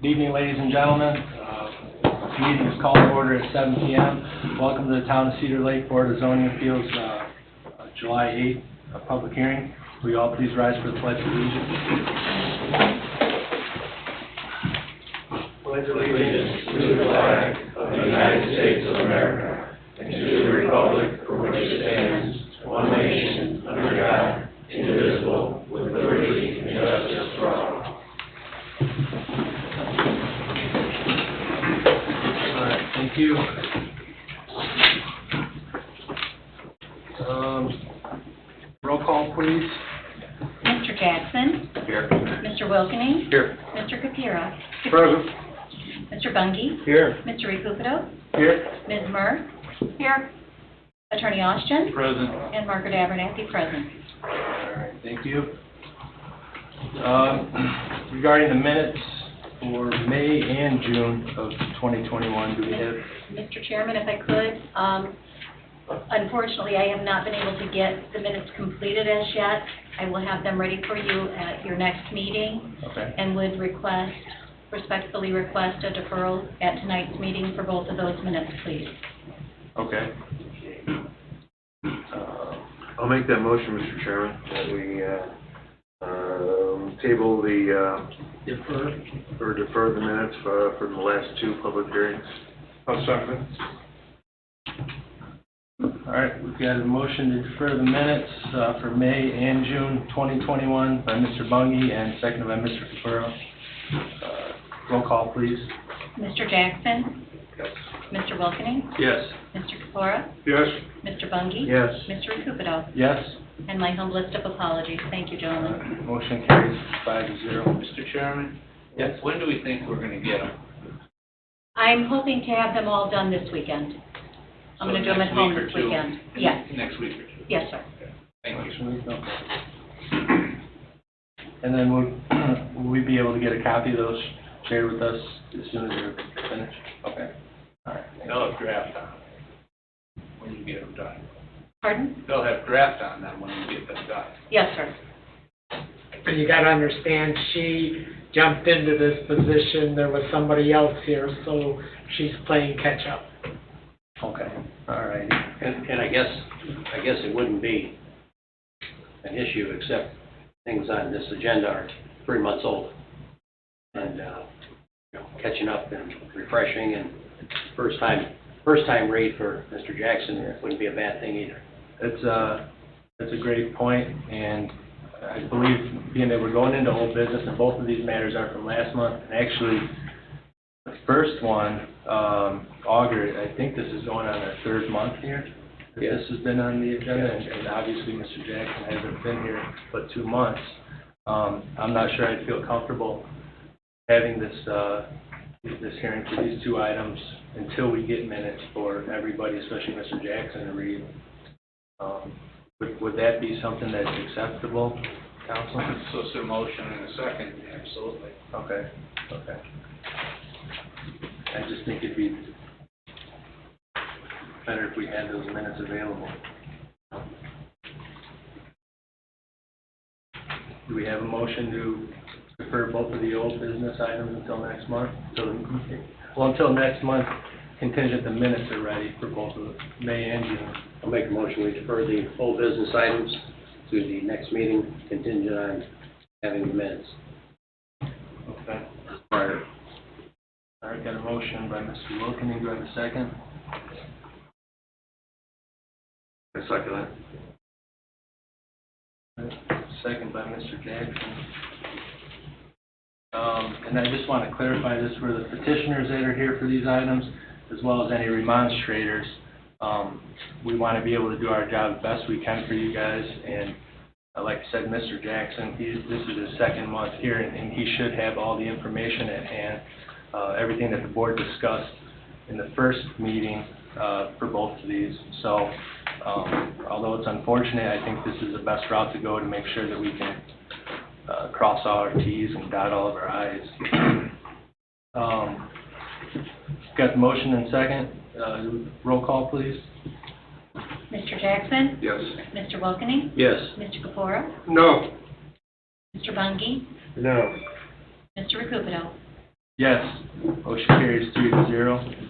Good evening, ladies and gentlemen. This meeting is called to order at 7 p.m. Welcome to the Town of Cedar Lake Board of Zoning Appeals, July 8th, public hearing. Will you all please rise for the Pledge of Allegiance? Pledge allegiance to the flag of the United States of America and to the republic for which it stands, one nation, under God, indivisible, with liberty and justice for all. Thank you. Roll call, please. Mr. Jackson. Here. Mr. Wilkening. Here. Mr. Kapira. Present. Mr. Bungie. Here. Mr. Recupero. Here. Ms. Murr. Here. Attorney Austin. Present. And Margaret Abernathy present. All right, thank you. Regarding the minutes for May and June of 2021, do we have? Mr. Chairman, if I could, unfortunately, I have not been able to get the minutes completed as yet. I will have them ready for you at your next meeting. Okay. And would respectfully request a deferral at tonight's meeting for both of those minutes, please. Okay. I'll make that motion, Mr. Chairman, that we table the defer the minutes for the last two public hearings. I'll second. All right, we've got a motion to defer the minutes for May and June 2021 by Mr. Bungie and seconded by Mr. Capurro. Roll call, please. Mr. Jackson. Yes. Mr. Wilkening. Yes. Mr. Kapora. Yes. Mr. Bungie. Yes. Mr. Recupero. Yes. And my humblest of apologies. Thank you, gentlemen. Motion carries 5-0. Mr. Chairman? Yes. When do we think we're going to get them? I'm hoping to have them all done this weekend. I'm going to do them at home this weekend. Yes. Next week or two? Yes, sir. Thank you. And then will we be able to get a copy of those shared with us as soon as they're finished? Okay. All right. They'll have draft on them when you get them done. Pardon? They'll have draft on them when you get them done. Yes, sir. And you gotta understand, she jumped into this position, there was somebody else here, so she's playing catch up. Okay. All right. And I guess it wouldn't be an issue, except things on this agenda are 3 months old. And, catching up and refreshing, and first time read for Mr. Jackson wouldn't be a bad thing either. That's a great point, and I believe being that we're going into old business, and both of these matters are from last month, and actually the first one, Augur, I think this is going on our third month here. Yes. This has been on the agenda, and obviously Mr. Jackson hasn't been here but 2 months. I'm not sure I'd feel comfortable having this hearing for these 2 items until we get minutes for everybody, especially Mr. Jackson, to read. Would that be something that's acceptable, Council? So it's a motion and a second, absolutely. Okay. I just think it'd be better if we had those minutes available. Do we have a motion to defer both of the old business items until next month? Until next month, contingent the minutes are ready for both of May and June. I'll make a motion, we defer the full business items to the next meeting, contingent on having the minutes. Okay. All right, got a motion by Mr. Wilkening. Do I have a second? I second that. Second by Mr. Jackson. And I just want to clarify this for the petitioners that are here for these items, as well as any remonstrators. We want to be able to do our job as best we can for you guys. And like I said, Mr. Jackson, this is his second month here, and he should have all the information at hand, everything that the board discussed in the first meeting for both of these. So although it's unfortunate, I think this is the best route to go to make sure that we can cross all our T's and dot all of our I's. Got the motion and second. Roll call, please. Mr. Jackson. Yes. Mr. Wilkening. Yes. Mr. Kapora. No. Mr. Bungie. No. Mr. Recupero. Yes. Motion carries 3-0.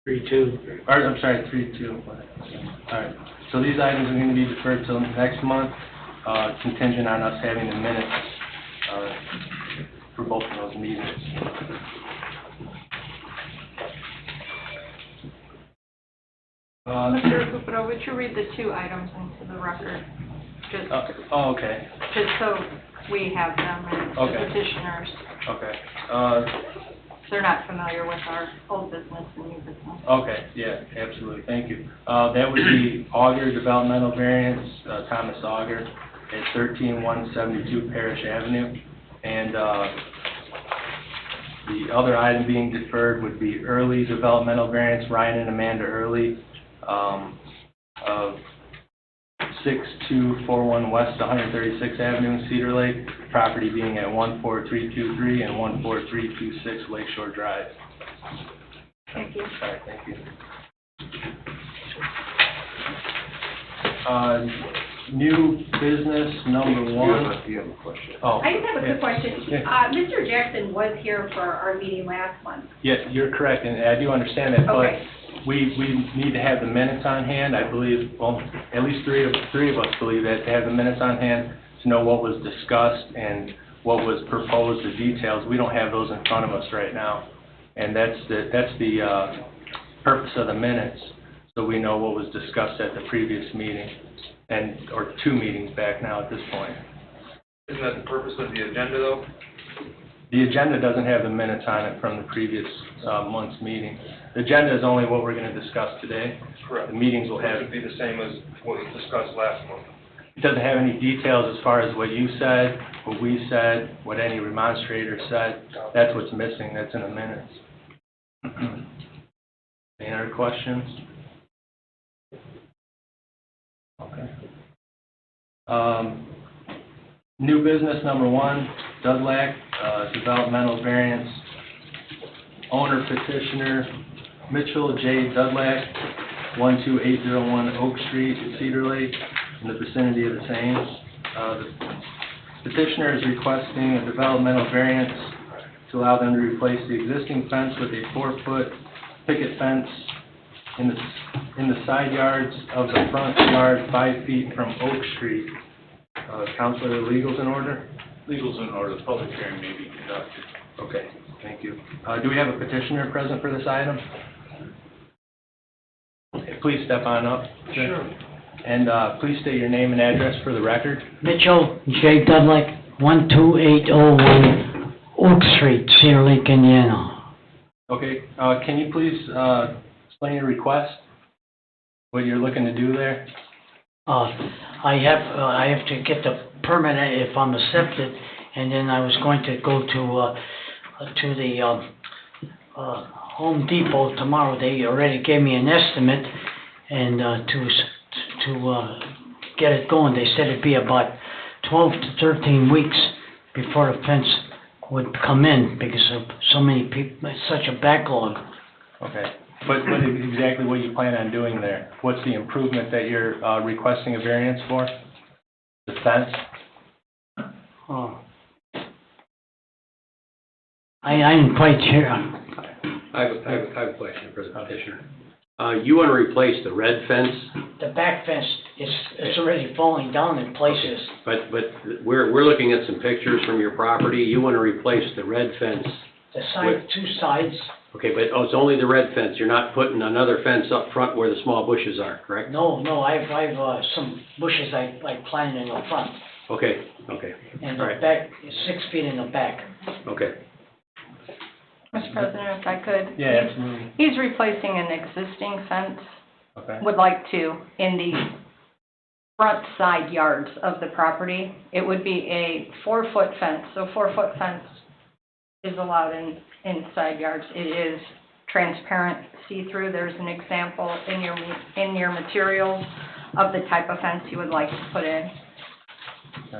3-2. Or, I'm sorry, 3-2. All right. So these items are going to be deferred till next month, contingent on us having the minutes for both of those meetings. Mr. Cupido, would you read the two items into the record? Just Okay. so we have them and the Okay. petitioners, Okay. they're not familiar with our old business and new business. Okay, yeah, absolutely, thank you. That would be Auger Developmental Variance, Thomas Auger, at 13172 Parish Avenue. And the other item being deferred would be Early Developmental Variance, Ryan and Amanda Early, of 6241 West 136th Avenue in Cedar Lake, property being at 14323 and 14326 Lakeshore Drive. Thank you. All right, thank you. New business number one. You have a question. Oh, I just have a quick question. Yeah. Mr. Jackson was here for our meeting last month. Yes, you're correct, and I do understand that, but Okay. we need to have the minutes on hand, I believe, well, at least three of us believe that, to have the minutes on hand to know what was discussed and what was proposed, the details. We don't have those in front of us right now, and that's the purpose of the minutes, so we know what was discussed at the previous meeting, or 2 meetings back now at this point. Isn't that the purpose of the agenda, though? The agenda doesn't have the minutes on it from the previous month's meeting. The agenda is only what we're going to discuss today. Correct. The meetings will It have, should be the same as what was discussed last month. it doesn't have any details as far as what you said, what we said, what any remonstrator said. That's what's missing, that's in the minutes. Any other questions? Okay. New business number 1, Dudlack, developmental variance. Owner petitioner Mitchell J. Dudlack, 12801 Oak Street, Cedar Lake, in the vicinity of the same. The petitioner is requesting a developmental variance to allow them to replace the existing fence with a 4-foot picket fence in the side yards of the front yard 5 feet from Oak Street. Counselor, the legal's in order? Legal's in order, the public hearing may be conducted. Okay, thank you. Do we have a petitioner present for this item? Okay, please step on up. Sure. And please state your name and address for the record. Mitchell J. Dudley, 12801 Oak Street, Cedar Lake, Indiana. Okay, can you please explain your request? What you're looking to do there? I have to get the permit if I'm accepted, and then I was going to go to the Home Depot tomorrow. They already gave me an estimate, and to get it going, they said it'd be about 12 to 13 weeks before the fence would come in because of so many people, such a backlog. Okay, but what exactly what you plan on doing there? What's the improvement that you're requesting a variance for? The fence? I didn't quite hear. I have a question for the petitioner. You want to replace the red fence, The back fence is already falling down in places. but we're looking at some pictures from your property. You want to replace the red fence. The side, 2 sides. Okay, but it's only the red fence. You're not putting another fence up front where the small bushes are, correct? No, I've some bushes I planted in the front. Okay. And All the right. back is 6 feet in the back. Okay. Mr. President, if I could. Yeah, absolutely. He's replacing an existing fence, Okay. would like to, in the front side yards of the property. It would be a 4-foot fence, so 4-foot fence is allowed in side yards. It is transparent, see-through. There's an example in your materials of the type of fence you would like to put in.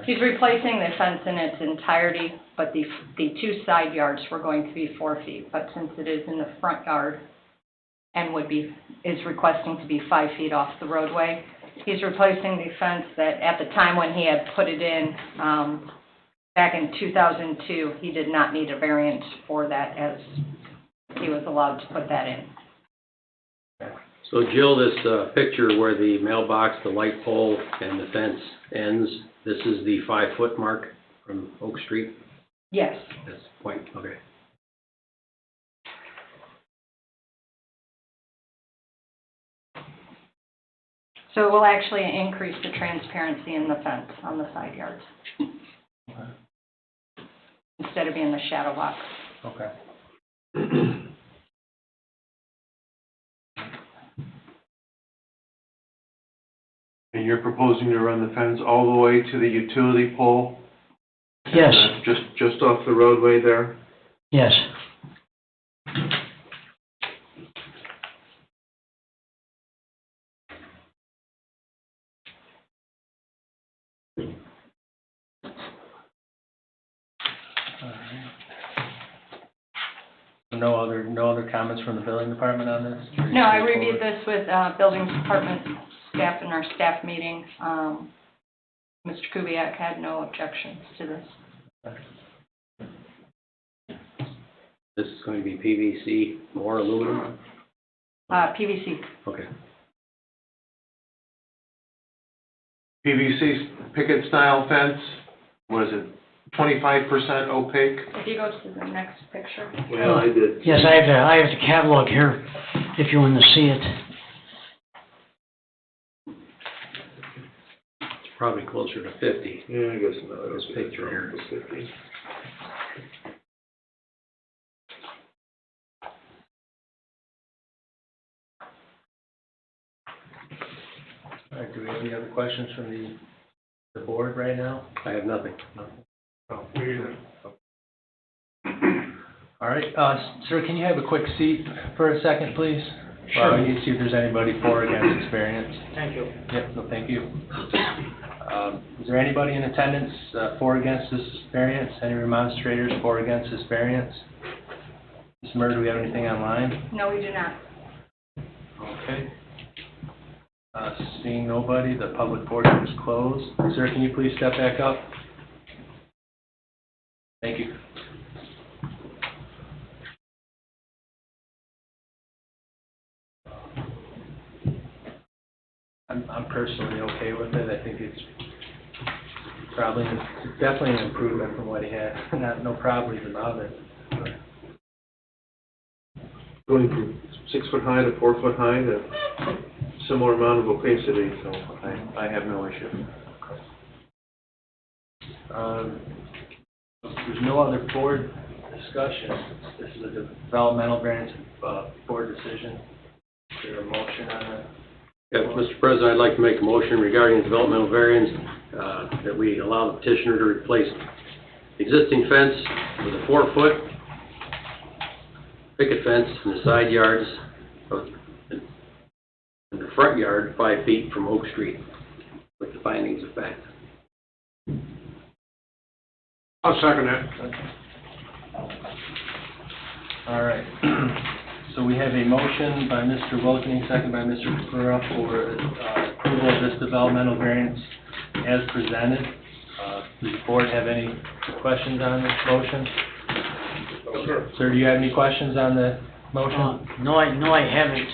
He's replacing the fence in its entirety, but the 2 side yards were going to be 4 feet. But since it is in the front yard and is requesting to be 5 feet off the roadway, he's replacing the fence that at the time when he had put it in, back in 2002, he did not need a variance for that, as he was allowed to put that in. So Jill, this picture where the mailbox, the light pole, and the fence ends, this is the 5-foot mark from Oak Street? Yes. That's the point, okay. So it will actually increase the transparency in the fence on the side yards, instead of being the shadow box. Okay. And you're proposing to run the fence all the way to the utility pole? Yes, Just off the roadway there? yes. No other comments from the building department on this? No, I reviewed this with building department staff in our staff meeting. Mr. Kubiak had no objections to this. This is going to be PVC, more aluminum? PVC. Okay. PVC picket style fence, what is it, 25% opaque? If you go to the next picture. Well, I did. Yes, I have the catalog here, if you want to see it. It's probably closer to 50. Yeah, I guess not. This picture here. 50. All right, do we have any other questions from the board right now? I have nothing. Oh, all right, sir, can you have a quick seat for a second, please? Sure. We need to see if there's anybody for or against this variance. Thank you. Yep, no, thank you. Is there anybody in attendance for or against this variance? Any remonstrators for or against this variance? Ms. Murr, do we have anything online? No, we do not. Okay. Seeing nobody, the public portion is closed. Sir, can you please step back up? Thank you. I'm personally okay with it. I think it's definitely an improvement from what he had. No problems about it. Going from 6 foot high to 4 foot high, the similar amount of opacity, so I have no issue. There's no other board discussion. This is a developmental variance board decision. Is there a motion on it? Yeah, Mr. President, I'd like to make a motion regarding developmental variance that we allow the petitioner to replace the existing fence with a 4-foot picket fence in the side yards in the front yard 5 feet from Oak Street with the findings of fact. I'll second that. All right. So we have a motion by Mr. Wilkening, second by Mr. Kapura for approval of this developmental variance as presented. Does the board have any questions on this motion? Sure. Sir, do you have any questions on the motion? No, I haven't.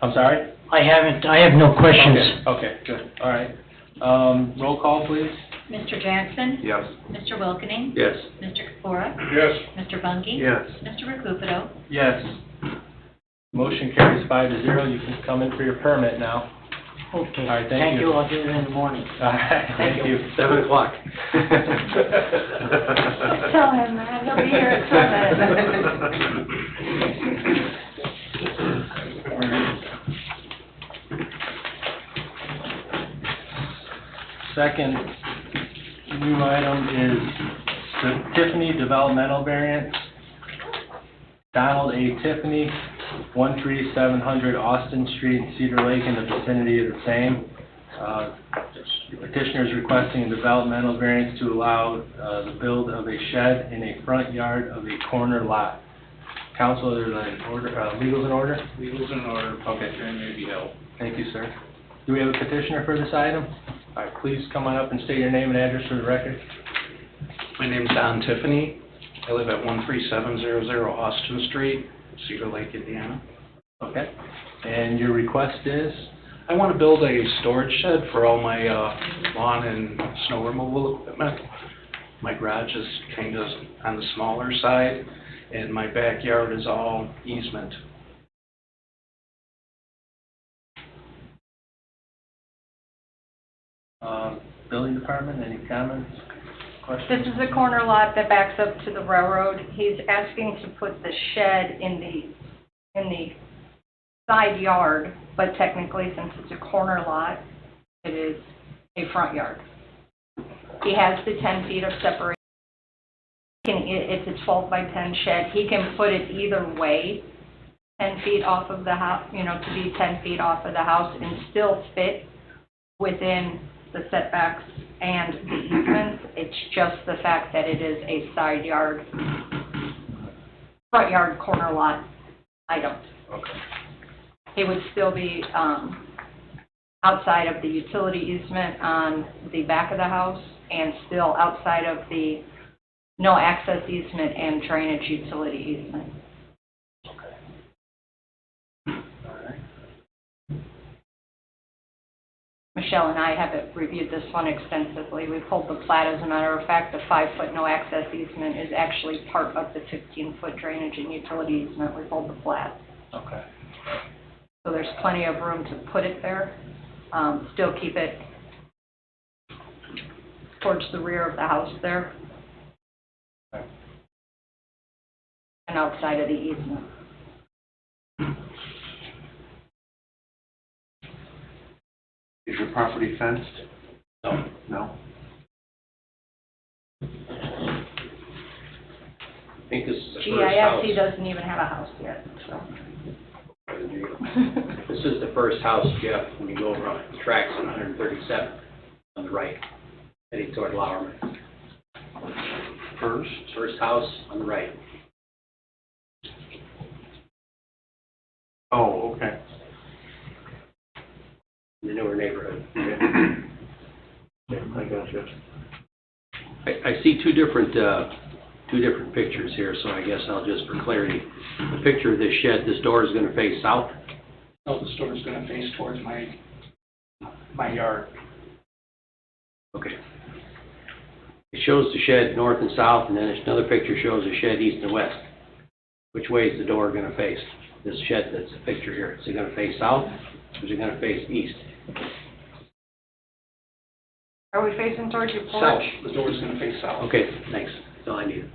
I'm sorry? I have no questions. Okay, good. All right. Roll call, please. Mr. Jackson? Yes. Mr. Wilkening? Yes. Mr. Kapura? Yes. Mr. Bungie? Yes. Mr. Recupero? Yes. Motion carries 5-0. You can come in for your permit now. Okay, All right, thank thank you. you, I'll do it in the morning. All right, thank you. 7 o'clock. Tell him that, he'll be here at 7. Second new item is the Tiffany developmental variance. Donald A. Tiffany, 13700 Austin Street, Cedar Lake, in the vicinity of the same. The petitioner is requesting a developmental variance to allow the build of a shed in a front yard of a corner lot. Council, there's an order, legal's in order? Legal's in order, public Okay. hearing may be held. Thank you, sir. Do we have a petitioner for this item? All right, please come on up and state your name and address for the record. My name's Don Tiffany. I live at 13700 Austin Street, Cedar Lake, Indiana. Okay. And your request is? I want to build a storage shed for all my lawn and snow removal equipment. My garage is kind of on the smaller side, and my backyard is all easement. Building department, any comments, questions? This is a corner lot that backs up to the railroad. He's asking to put the shed in the side yard, but technically, since it's a corner lot, it is a front yard. He has the 10 feet of separation. It's a 12 by 10 shed. He can put it either way, 10 feet off of the house, to be 10 feet off of the house and still fit within the setbacks and the easements. It's just the fact that it is a side yard, front yard corner lot item. Okay. It would still be outside of the utility easement on the back of the house and still outside of the no access easement and drainage utility easement. Michelle and I have reviewed this one extensively. We pulled the plat. As a matter of fact, the 5-foot no access easement is actually part of the 15-foot drainage and utility easement. We pulled the plat. Okay. So there's plenty of room to put it there. Still keep it towards the rear of the house there. Okay. And outside of the easement. Is your property fenced? No. No? I think this is the first house. GIS, he doesn't even have a house yet, so. This is the first house, Jeff, when you go around the tracks on 137 on the right, heading toward Lowerman. First house on the right. Oh, okay. In the newer neighborhood. I got you. I see two different pictures here, so I guess I'll just, for clarity, the picture of this shed, this door is going to face south. No, the store is going to face towards my yard. Okay. It shows the shed north and south, and then another picture shows the shed east and west. Which way is the door going to face? This shed that's the picture here, is it going to face south, or is it going to face east? Are we facing towards your porch? South. The door is going to face south. Okay, thanks. That's all I needed.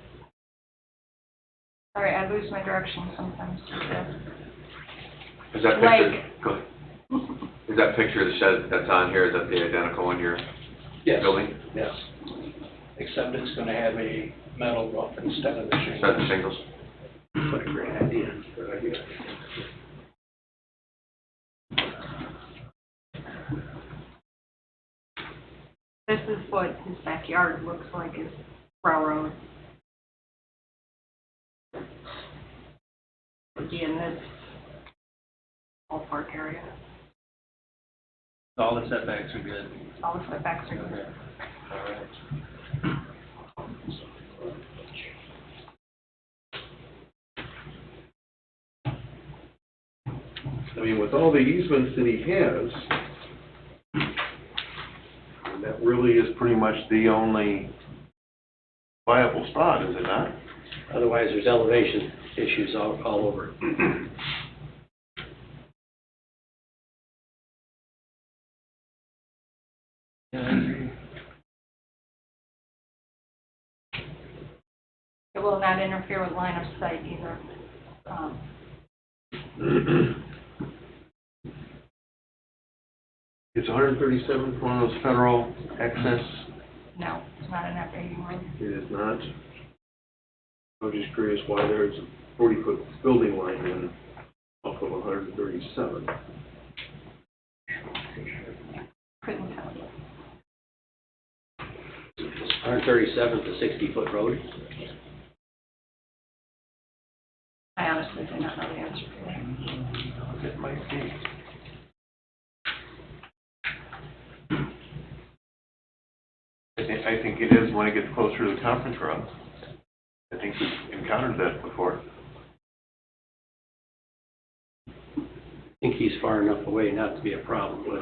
Sorry, I lose my direction sometimes. Is that Like- picture, go ahead. Is that picture of the shed that's on here, is that the identical one you're Yes. building? Yes. Except it's going to have a metal roof instead of the Is that the shingles. shingles? What a great idea. Good idea. This is what his backyard looks like, is railroad. Would be in this ballpark area. All the setbacks are good. All the setbacks are good. Okay. All right. I mean, with all the easements that he has, that really is pretty much the only viable spot, is it not? Otherwise, there's elevation issues all over. Yeah, I agree. It will not interfere with line of sight either. It's 137 for one of those federal access. No, it's not an FAU road. It is not. I was just curious why there's a 40-foot building line in off of 137. Couldn't tell you. 137 is a 60-foot road. I honestly do not know the answer to that. It might be. I think think it is when it gets closer to the conference room. I think we've encountered that before. I think he's far enough away not to be a problem, but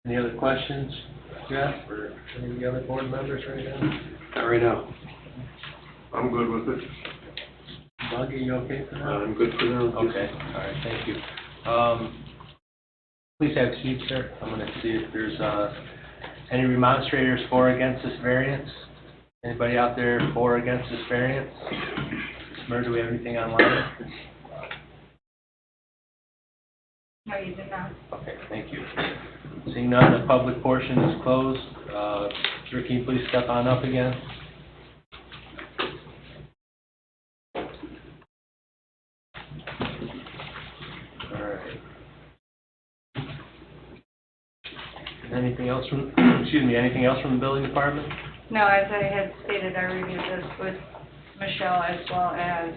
Any other questions, Jeff, or any of the other board members right now? not right now. I'm good with it. Doug, are you okay for now? I'm good for now. Okay, all right, thank you. Please have a seat, sir. I'm going to see if there's any remonstrators for or against this variance. Anybody out there for or against this variance? Mer, do we have anything online? No, you did not. Okay, thank you. Seeing none, the public portion is closed. Sir, can you please step on up again? All right. Anything else from, excuse me, anything else from the building department? No, as I had stated, I reviewed this with Michelle as well as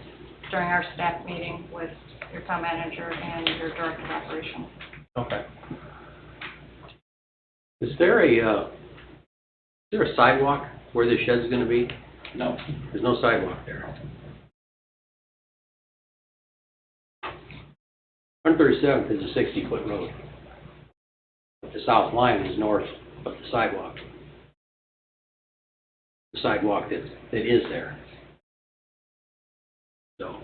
during our staff meeting with your town manager and your director of operations. Okay. Is there a sidewalk where the shed's gonna be? No. There's no sidewalk there. 137th is a 60-foot road. The south line is north of the sidewalk. The sidewalk that is there. So.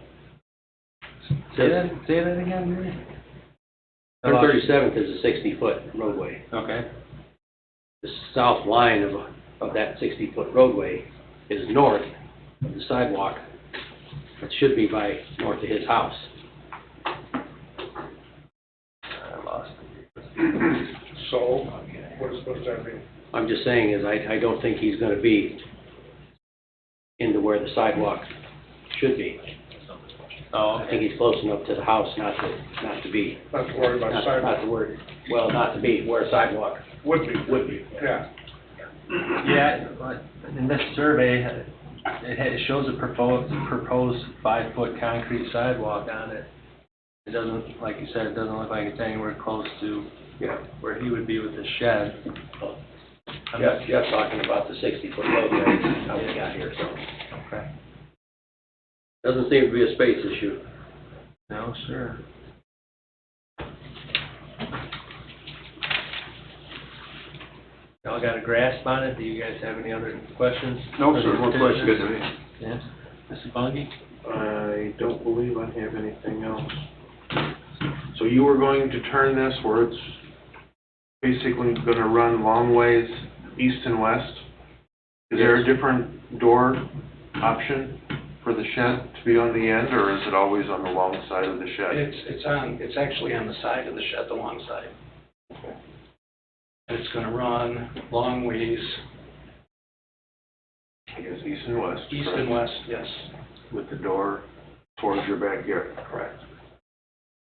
Say that again, Mary? 137th is a 60-foot roadway. Okay. The south line of that 60-foot roadway is north of the sidewalk. It should be by north of his house. I lost it. So, what does that mean? I'm just saying is I don't think he's gonna be into where the sidewalk should be. Oh, I think he's close enough to the house not to be. Not to worry about Not to worry, well, not to be where a sidewalk Would be. would be. Yeah. Yeah, but in this survey, it shows a proposed 5-foot concrete sidewalk on it. It doesn't, like you said, it doesn't look like it's anywhere close to where he would be with the shed. Jeff's talking about the 60-foot roadway how we got here, so. Okay. Doesn't seem to be a space issue. No, sure. Y'all got a grasp on it? Do you guys have any other questions? No, for sir, the more questions good to petitioners? me. Yes. Mrs. Bungie? I don't believe I have anything else. So you were going to turn this where it's basically gonna run long ways east and west? Is there a different door option for the shed to be on the end, or is it always on the long side of the shed? It's actually on the side of the shed, the long side. It's gonna run long ways, I guess east and west. east correct? and west, yes. With the door towards your backyard. Correct.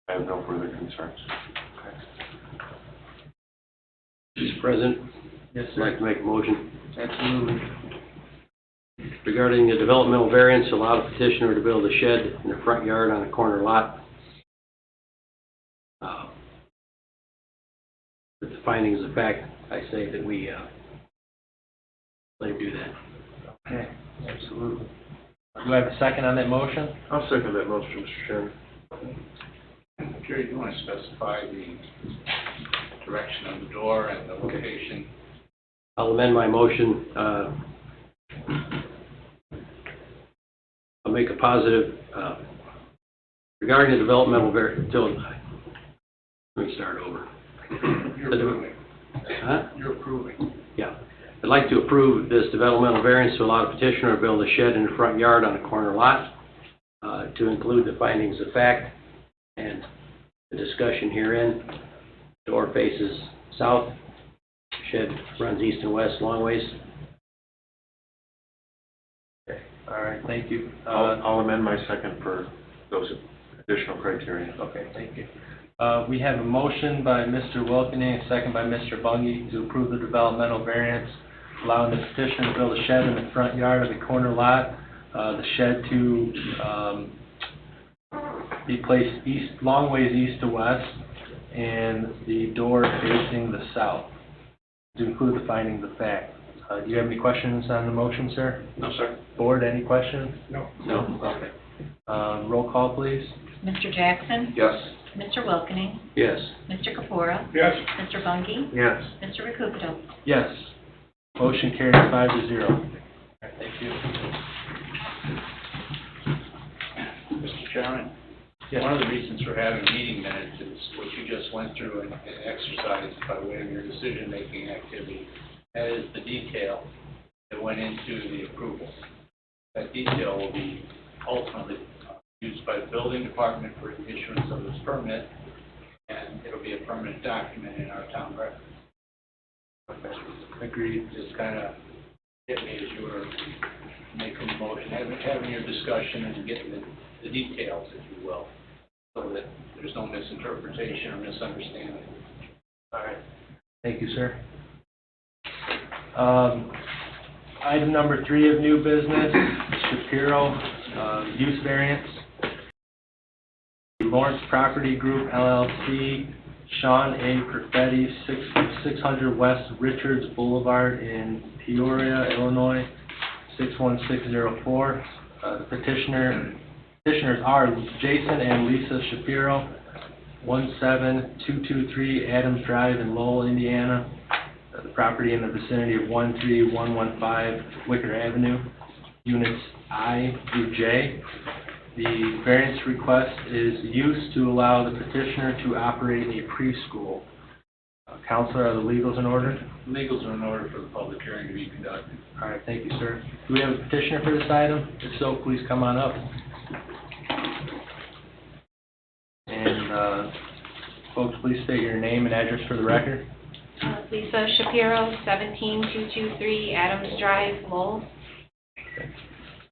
I have no further concerns. Mr. President, Yes, I'd like to make a motion Absolutely. regarding the developmental variance to allow the petitioner to build a shed in the front yard on a corner lot. With the findings of fact, I say that we let him do that. Okay, absolutely. Do I have a second on that motion? I'll second that motion, Mr. Chairman. Jerry, do you want to specify the direction of the door and the location? I'll amend my motion. I'll make a positive regarding the developmental variance. Let me start over. You're approving. Huh? You're approving. Yeah. I'd like to approve this developmental variance to allow the petitioner to build a shed in the front yard on a corner lot, to include the findings of fact and the discussion herein. Door faces south, shed runs east and west long ways. Okay, all right, thank you. I'll amend my second for those additional criteria. Okay, thank you. We have a motion by Mr. Wilkening, a second by Mr. Bungie to approve the developmental variance, allowing the petitioner to build a shed in the front yard of the corner lot. The shed to be placed long ways east to west, and the door facing the south, to include the findings of fact. Do you have any questions on the motion, sir? No, sir. Board, any questions? No. No? Okay. Roll call, please. Mr. Jackson? Yes. Mr. Wilkening? Yes. Mr. Kapura? Yes. Mr. Bungie? Yes. Mr. Recupero? Yes. Motion carries 5-0. All right, thank you. Mr. Chairman? Yes. One of the reasons for having meeting minutes is what you just went through and exercised by way of your decision-making activity. That is the detail that went into the approval. That detail will be ultimately used by the building department for the issuance of this permit, and it'll be a permanent document in our town record. Agreed. Just kind of hit me as you were making the motion, having your discussion and getting the details, if you will, so that there's no misinterpretation or misunderstanding. All right. Thank you, sir. Item number 3 of new business, Shapiro, use variance. Lawrence Property Group LLC, Sean A. Perfetti, 600 West Richards Boulevard in Peoria, Illinois, 61604. The petitioners are Jason and Lisa Shapiro, 17223 Adams Drive in Lowell, Indiana. The property in the vicinity of 13115 Wicker Avenue, units I through J. The variance request is used to allow the petitioner to operate a preschool. Counselor, are the legals in order? Legals are in order for the public hearing to be conducted. All right, thank you, sir. Do we have a petitioner for this item? If so, please come on up. And folks, please state your name and address for the record. Lisa Shapiro, 17223 Adams Drive, Lowell.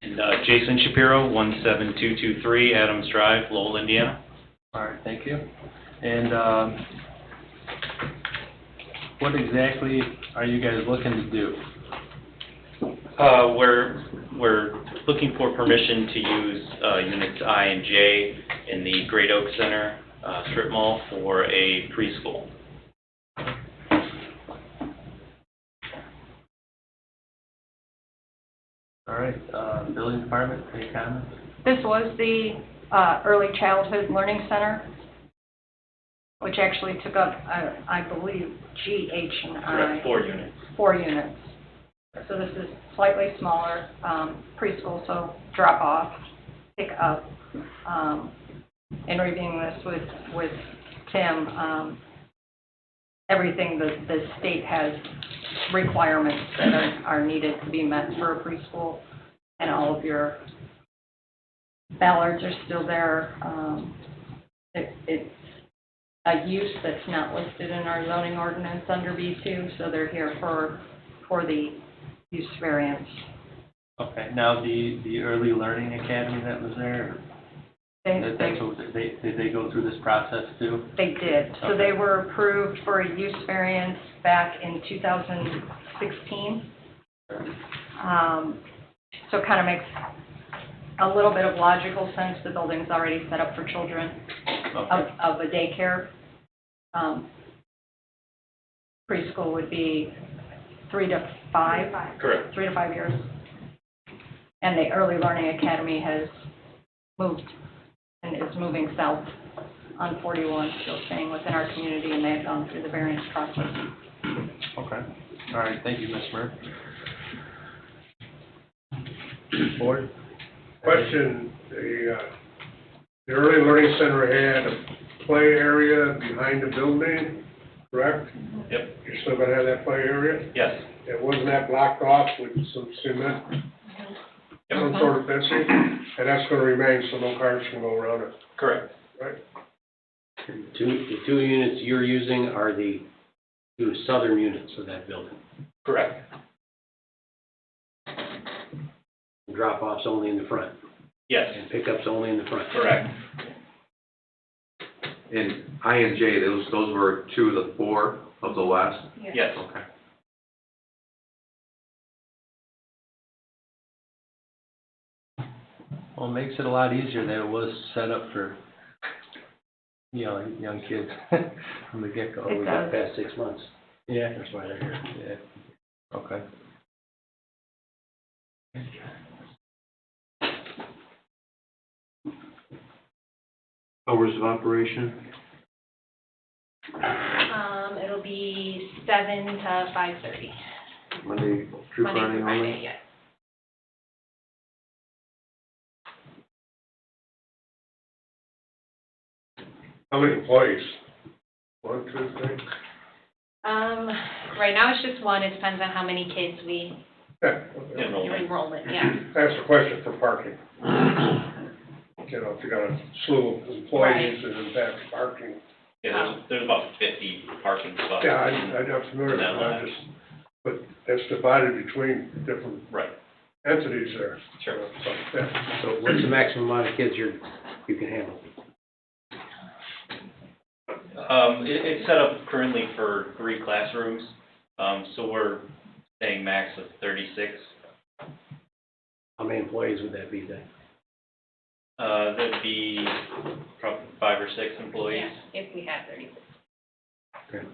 And Jason Shapiro, 17223 Adams Drive, Lowell, Indiana. All right, thank you. And what exactly are you guys looking to do? We're looking for permission to use units I and J in the Great Oak Center strip mall for a preschool. All right, building department, any comments? This was the Early Childhood Learning Center, which actually took up, I believe, G, H, and I. Correct, 4 units. 4 units. So this is slightly smaller preschool, so drop off, pick up. In reviewing this with Tim, everything the state has requirements that are needed to be met for a preschool, and all of your ballards are still there. It's a use that's not listed in our zoning ordinance under B2, so they're here for the use variance. Okay, now the Early Learning Academy that was there, did they go through this process too? They did. So they were approved for a use variance back in 2016. So it kind of makes a little bit of logical sense. The building's already set up for children of a daycare. Preschool would be 3 to 5. Correct. 3 to 5 years. And the Early Learning Academy has moved and is moving south on 41, still staying within our community, and they have gone through the variance process. Okay. All right, thank you, Ms. Murr. Board? Question, the Early Learning Center had a play area behind the building, correct? Yep. You're still gonna have that play area? Yes. And wasn't that blocked off with some cement? Some sort of fencing? And that's gonna remain, so no cars can go around it, Correct. right? The 2 units you're using are the 2 southern units of that building. Correct. Drop-offs only in the front, Yes. and pickups only in the front. Correct. And I and J, those were 2 of the 4 of the west? Yes. Okay. Well, it makes it a lot easier that it was set up for young kids from the get-go. It We got does. past 6 months, Yeah, that's why they're here. yeah, okay. Hours of operation? It'll be 7 to 5:30. Monday through Monday Friday through Friday, only? yes. How many employees? 1, 2, 3? Right now it's just one, it depends on how many kids we Yeah. enroll in, yeah. That's a question for parking. You know, if you got a slew of employees and impacts parking. Yeah, there's about 50 parking spots. Yeah, I'm not familiar with that, I just, but that's divided between different Right, entities there. sure. So, yeah. So what's the maximum amount of kids you can handle? It's set up currently for 3 classrooms, so we're saying max of 36. How many employees would that be then? There'd be probably 5 or 6 employees. Yeah, if we have 36. Okay.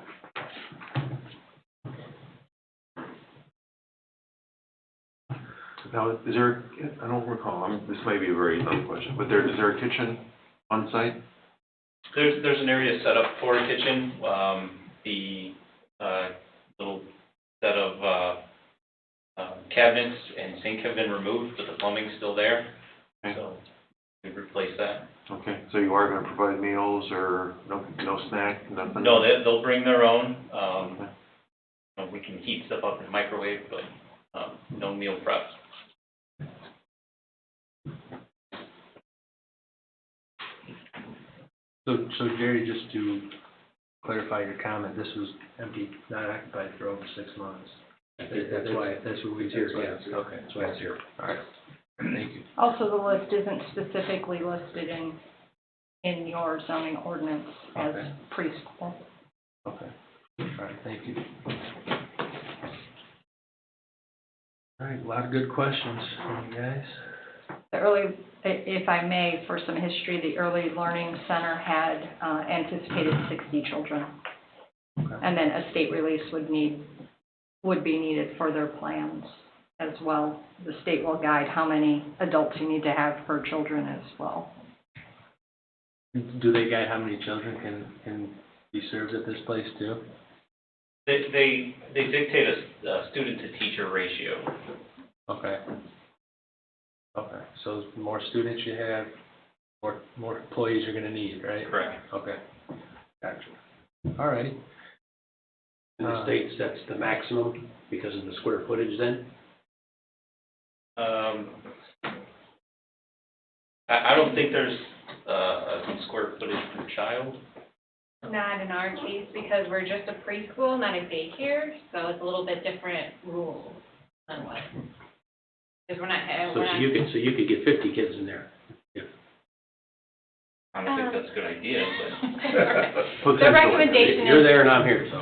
Now, is there, I don't recall, this may be a very dumb question, but is there a kitchen on site? There's an area set up for a kitchen. The little set of cabinets and sink have been removed, but the plumbing's still there. Okay. So we replace that. Okay, so you are gonna provide meals or no snack, nothing? No, they'll bring their own. Okay. We can heat stuff up in the microwave, but no meal prep. So Jerry, just to clarify your comment, this was empty, not occupied for over 6 months. That's what we hear, yeah. Okay. That's why it's here. All right, thank you. Also, the list isn't specifically listed in your zoning ordinance as Okay. preschool. Okay, all right, thank you. All right, a lot of good questions from you guys. The early, if I may, for some history, the Early Learning Center had anticipated 60 children. Okay. And then a state release would be needed for their plans as well. The state will guide how many adults you need to have per children as well. Do they guide how many children can be served at this place too? They dictate a student-to-teacher ratio. Okay. Okay, so the more students you have, more employees you're gonna need, right? Correct. Okay, gotcha. All righty. And the state sets the maximum because of the square footage then? I don't think there's a square footage per child. Not in our case, because we're just a preschool, not a daycare, so it's a little bit different rules than what. Because we're not, So you could get 50 kids in there. I don't think that's a good idea, but. The recommendation You're is, there and I'm here, so.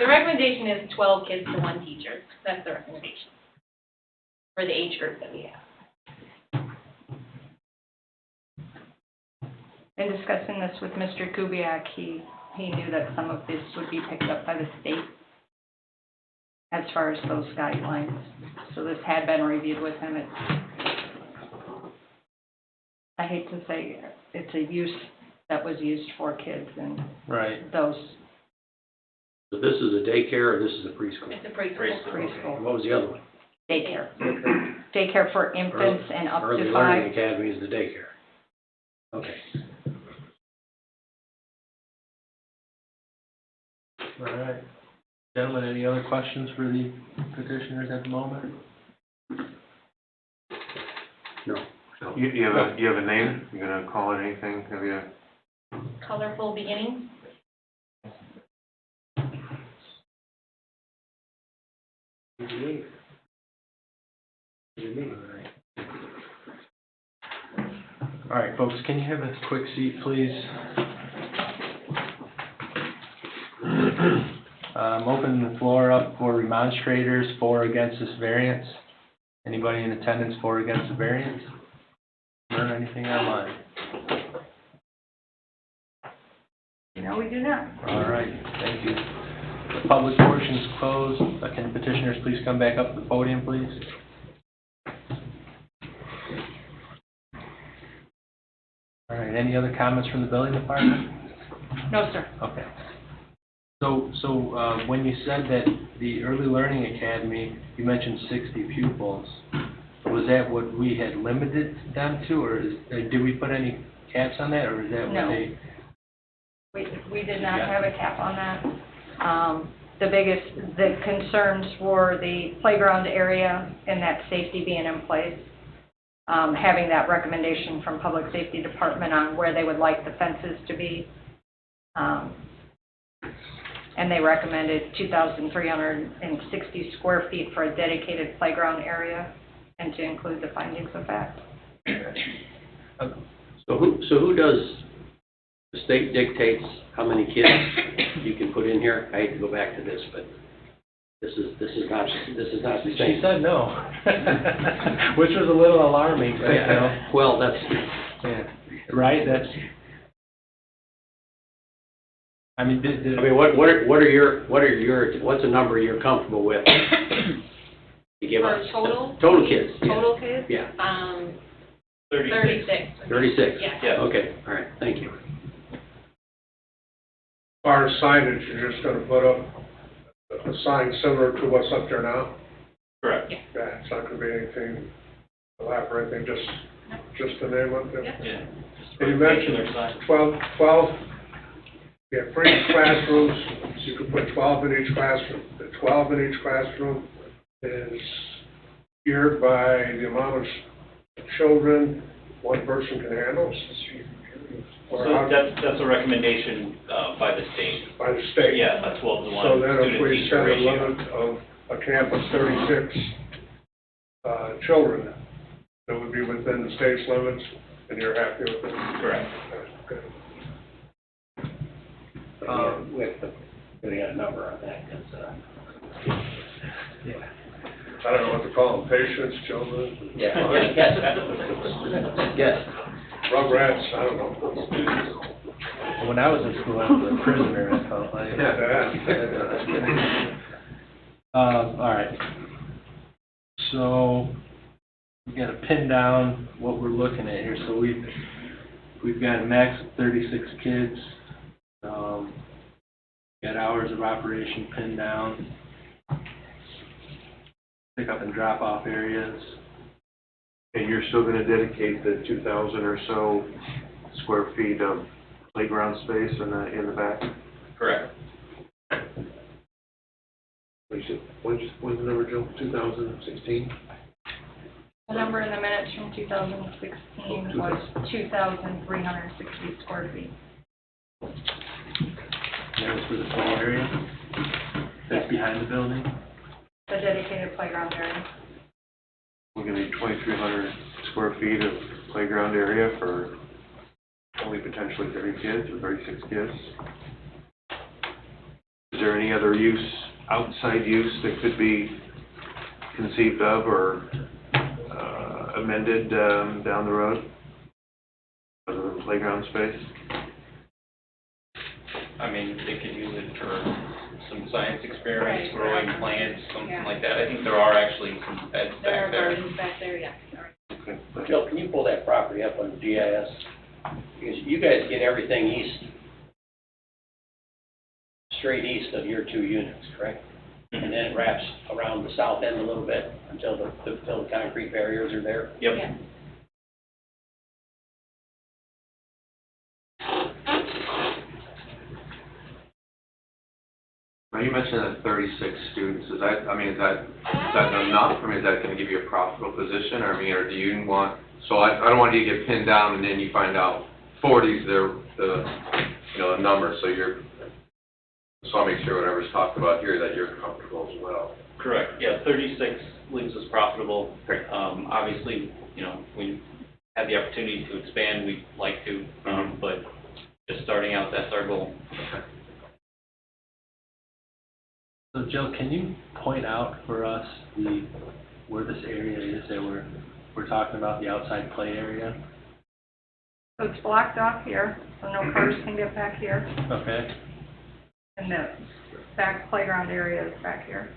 the recommendation is 12 kids to 1 teacher. That's the recommendation for the age group that we have. In discussing this with Mr. Kubiak, he knew that some of this would be picked up by the state as far as those guidelines. So this had been reviewed with him. I hate to say, it's a use that was used for kids and Right. those So this is a daycare or this is a preschool? It's a preschool. preschool, What was the other one? daycare. Daycare for infants and up Early to Learning 5. Academy is the daycare. Okay. All right. Gentlemen, any other questions for the petitioners at the moment? No. You have a name? You gonna call it anything? Have you? Colorful Beginnings. All right, folks, can you have a quick seat, please? I'm opening the floor up for remonstrators for or against this variance. Anybody in attendance for or against the variance? Learn anything online? No, we do not. All right, thank you. The public portion is closed. Can petitioners please come back up to the podium, please? All right, any other comments from the building department? No, sir. Okay. So, when you said that the Early Learning Academy, you mentioned 60 pupils, was that what we had limited them to, or did we put any caps on that, or is that what No. they? We did not have a cap on that. The concerns were the playground area and that safety being in place. Having that recommendation from Public Safety Department on where they would like the fences to be. And they recommended 2,360 square feet for a dedicated playground area and to include the findings of fact. So who does, the state dictates how many kids you can put in here? I hate to go back to this, but this is not the She same. said no, which was a little alarming, but, you know. Well, that's, Yeah, right, that's, I mean, what's a number you're comfortable with? To give For us. total? Total kids, yeah. Total kids? Yeah, 36. 36? Yeah. Okay, all right, thank you. As far as signage, you're just gonna put up a sign similar to what's up there now? Correct. Yeah, it's not gonna be anything elaborate, anything, just the name up there? Yeah. And you mentioned 12, you have 3 classrooms, so you could put 12 in each classroom. The 12 in each classroom is geared by the amount of children one person can handle? Or So how- that's a recommendation by the state. by the state? Yeah, a 12-to-1 So then if we student-teacher set a ratio. limit of a camp of 36 children, that would be within the state's limits, and you're happy with it? Correct. Okay. We got a number on that, because, yeah. I don't know what to call them, patients, children? yes. Rugrats, I don't know. When I was in school, I was a prisoner, I felt like. All right. So, we got to pin down what we're looking at here. So we've got a max of 36 kids. Got hours of operation pinned down. Pick up and drop off areas. And you're still gonna dedicate the 2,000 or so square feet of playground space in the back? Correct. When's the number, Jill? 2016? The number in the minutes from 2016 was 2,360 square feet. That was for the play area. That's behind the building. The dedicated playground area. We're gonna need 2,300 square feet of playground area for only potentially 30 kids or 36 kids. Is there any other use, outside use, that could be conceived of or amended down the road, other than playground space? I mean, they could use it for some science experiments, Right. growing plants, something Yeah. like that. I think there are actually some beds There are back there. gardens back there, yeah. Okay. Jill, can you pull that property up on GIS? Because you guys get everything east, straight east of your 2 units, correct? And then it wraps around the south end a little bit until the concrete barriers are there. Yep. Yeah. Now, you mentioned that 36 students, is that enough? I mean, is that gonna give you a profitable position, or do you want, so I don't want you to get pinned down and then you find out 40's the number, so I'll make sure whatever's talked about here, that you're comfortable as well. Correct, yeah, 36 leaves us profitable. Great. Obviously, we have the opportunity to expand, we'd like to, but just starting out, that's our goal. So Jill, can you point out for us where this area is that we're talking about, the outside play area? So it's blocked off here, so no cars can get back here, Okay. and the back playground area is back here.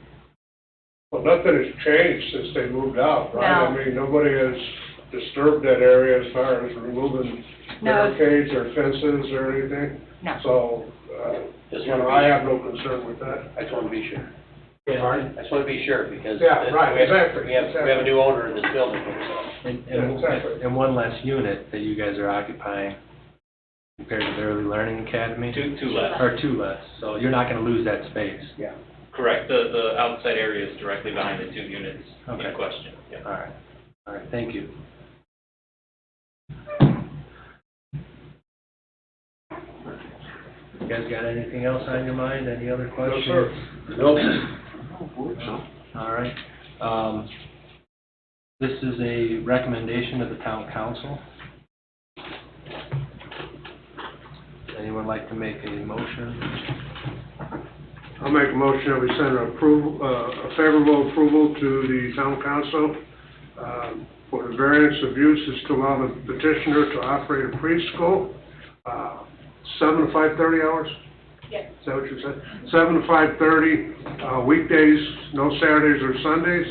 Well, nothing has changed since they moved out, right? No. I mean, nobody has disturbed that area as far as removing No. barricades or fences or anything. No. So, Just you want know, to I be, have no concern with that. I just want to be sure. Pardon? I just want to be sure, because. Yeah, right, we have- exactly, We have a new owner in this building, so. Yeah, exactly. And one less unit that you guys are occupying compared to the Early Learning Academy? Two less. Or two less, so you're not gonna lose that space? Yeah. Correct. The outside area is directly behind the 2 units Okay. in question. Yeah. All right, thank you. You guys got anything else on your mind? Any other questions? sir. Nope. All right. This is a recommendation of the town council. Anyone like to make a motion? I'll make a motion that we send a favorable approval to the town council for the variance of uses to allow the petitioner to operate a preschool, 7 to 5:30 hours? Yes. Is that what you said? 7 to 5:30, weekdays, no Saturdays or Sundays,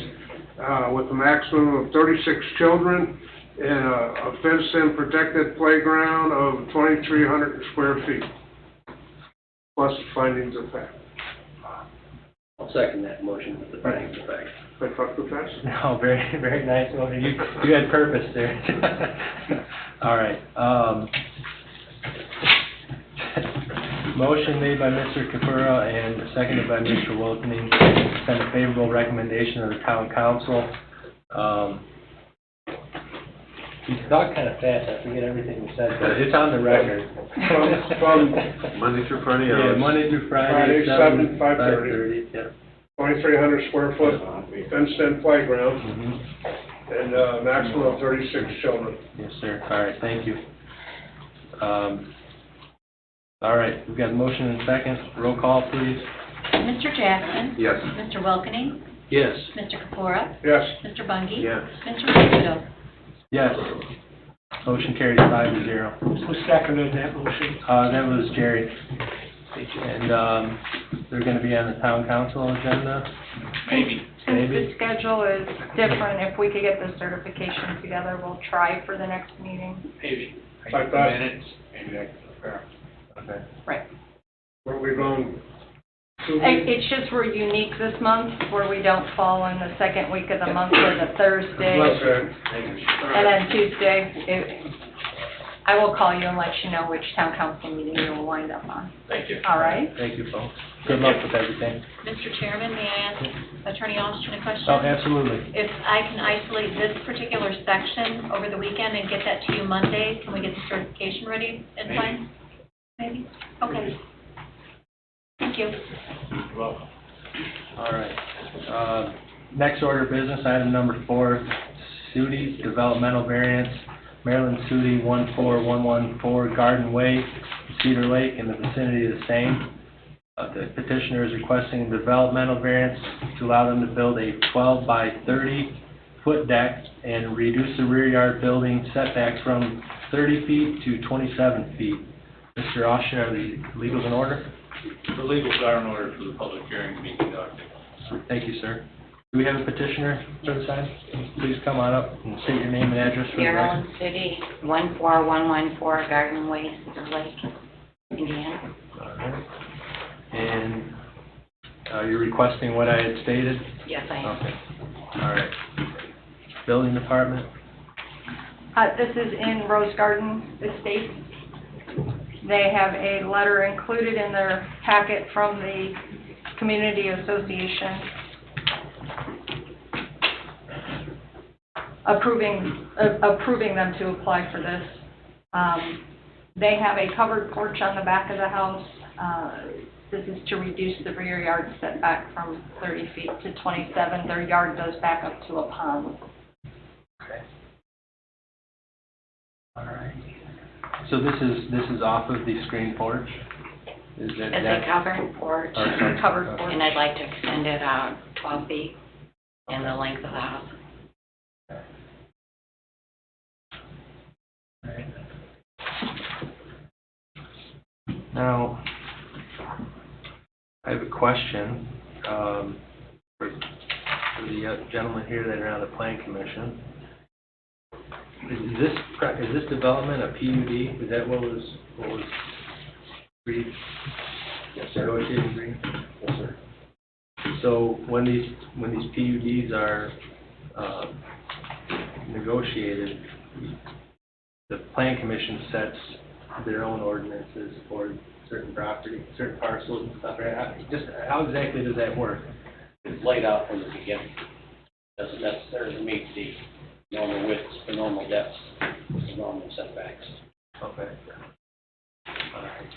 with a maximum of 36 children and a fenced-in protected playground of 2,300 square feet, plus findings of fact. I'll second that motion with the findings of fact. I fucked the fence? No, very, very nice one. You had purpose there. All right. Motion made by Mr. Capura and seconded by Mr. Wilkening to send a favorable recommendation of the town council. You talk kind of fast, I forget everything you said, but it's on the record. From Monday through Friday Yeah, hours. Monday through Friday, Friday, 7 7 to 5:30. 5:30, yeah. 2,300 square foot fenced-in playground Mhm. and maximum of 36 children. Yes, sir. All right, thank you. All right, we've got a motion and a second. Roll call, please. Mr. Jackson? Yes. Mr. Wilkening? Yes. Mr. Kapura? Yes. Mr. Bungie? Yes. Mr. Rizzuto? Yes. Motion carries 5-0. Who seconded that motion? That was Jerry. And, they're gonna be on the town council agenda? Maybe. Since Maybe. the schedule is different, if we could get the certification together, we'll try for the next meeting. Maybe. Like that. Minutes, maybe I can prepare. Okay. Right. Where we going? 2 weeks? It's just we're unique this month, where we don't fall in the second week of the month or the Thursday. Okay. And then Tuesday, I will call you and let you know which town council meeting you will wind up on. Thank you. All right? Thank you, folks. Good luck with everything. Mr. Chairman, may I ask Attorney Austin a question? Oh, absolutely. If I can isolate this particular section over the weekend and get that to you Monday, can we get the certification ready in time? Maybe? Okay. Thank you. You're welcome. All right. Next order of business, item number 4, Sudi Developmental Variance, Maryland Sudi 14114 Garden Way, Cedar Lake, in the vicinity of the same. The petitioner is requesting a developmental variance to allow them to build a 12 by 30 foot deck and reduce the rear yard building setback from 30 feet to 27 feet. Mr. Austin, are the legals in order? The legals are in order for the public hearing to be conducted. Thank you, sir. Do we have a petitioner for the side? Please come on up and state your name and address for the record. Maryland City, 14114 Garden Way, Cedar Lake, Indiana. All right. And you're requesting what I had stated? Yes, I am. Okay. All right. Building department? This is in Rose Garden Estates. They have a letter included in their packet from the Community Association approving them to apply for this. They have a covered porch on the back of the house. This is to reduce the rear yard setback from 30 feet to 27. Their yard goes back up to a pond. Okay. All right. So this is off of the screen porch? Is it It's that? a covered porch, Covered porch. and I'd like to extend it out 12 feet in the length of the house. All right. Now, I have a question, for the gentleman here that are on the Plan Commission. Is this development a PUD? Is that what was agreed? Yes, sir. Negotiated agreement? Yes, sir. So when these PUDs are negotiated, the Plan Commission sets their own ordinances for certain property, certain parcels and stuff, right? Just how exactly does that work? It's laid out from the beginning. Doesn't necessarily meet the normal widths, the normal depths, the normal setbacks. Okay. All right.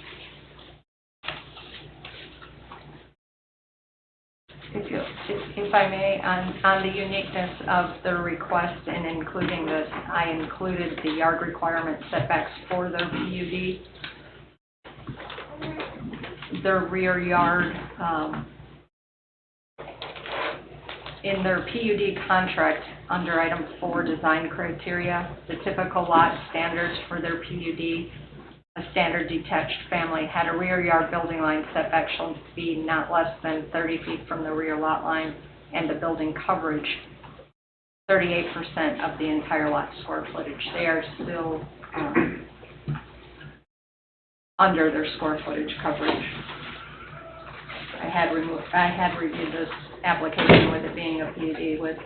If I may, on the uniqueness of the request and including this, I included the yard requirement setbacks for their PUD. Their rear yard, in their PUD contract, under item 4, design criteria, the typical lot standards for their PUD, a standard detached family had a rear yard building line setback shall be not less than 30 feet from the rear lot line, and the building coverage 38% of the entire lot square footage. They are still under their square footage coverage. I had reviewed this application with it being a PUD with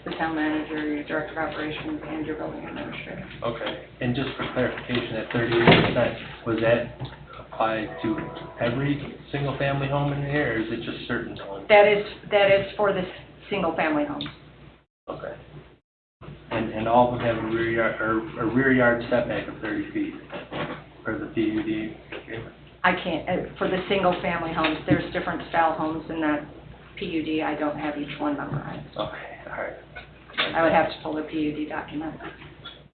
the town manager, your director of operations, and your building administrator. Okay, and just for clarification, that 38%, was that applied to every single-family home in here, or is it just certain homes? That is for the single-family homes. Okay. And all of them have a rear yard setback of 30 feet for the PUD agreement? I can't, for the single-family homes, there's different style homes in that PUD. I don't have each one memorized. Okay, all right. I would have to pull the PUD document.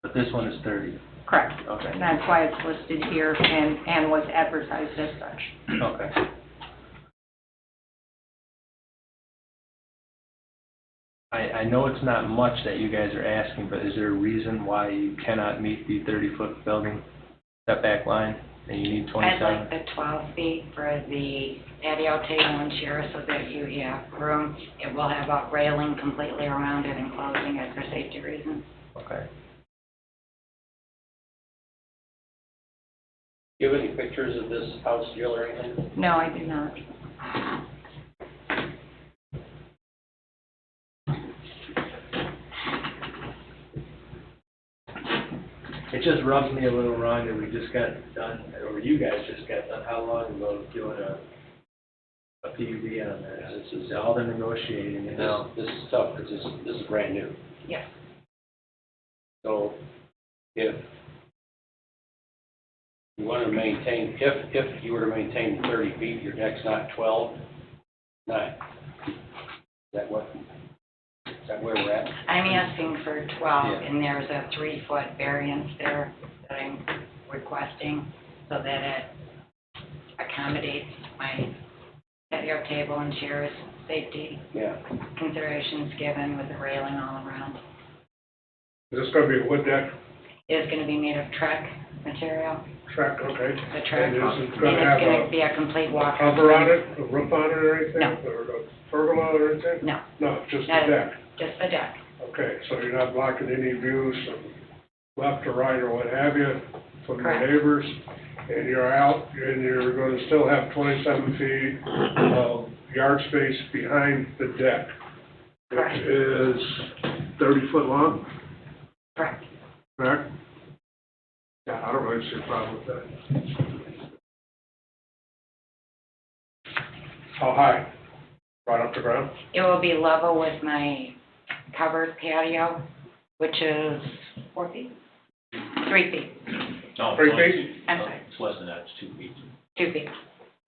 But this one is 30? Correct. Okay. And that's why it's listed here and was advertised as such. Okay. I know it's not much that you guys are asking, but is there a reason why you cannot meet the 30-foot building setback line and you need 27? I'd like the 12 feet for the patio table and chair so that you have room. It will have a railing completely around it, enclosing it for safety reasons. Okay. Do you have any pictures of this house, Jill, or anything? No, I do not. It just rubs me a little wrong that we just got done, or you guys just got done, how long ago, doing a PUD on that? This is all the negotiating, you know? This is tough, because this is brand new. Yes. So if you want to maintain, if you were to maintain 30 feet, your deck's not 12, 9. Is that where we're at? I'm asking for 12, Yeah. and there's a 3-foot variance there that I'm requesting so that it accommodates my patio table and chairs, safety Yeah. considerations given with the railing all around. Is this gonna be a wood deck, It's going to be made of Trek material, track, okay? the Trek, And is and it it's gonna have going to a be a complete walk. cover on it, a roof on it or anything? No. Or a pergola or anything? No, No, just the Not- deck? just the deck. Okay, so you're not blocking any views from left or right or what have you from your Correct. neighbors? And you're out, and you're gonna still have 27 feet of yard space behind the deck, Correct. which is 30 foot long, Correct. correct? Yeah, I don't really see a problem with that. How high? Right up to ground? It will be level with my covered patio, which is 4 feet? 3 feet. No, 3 feet? I'm sorry, it's less than that, it's 2 feet. 2 feet,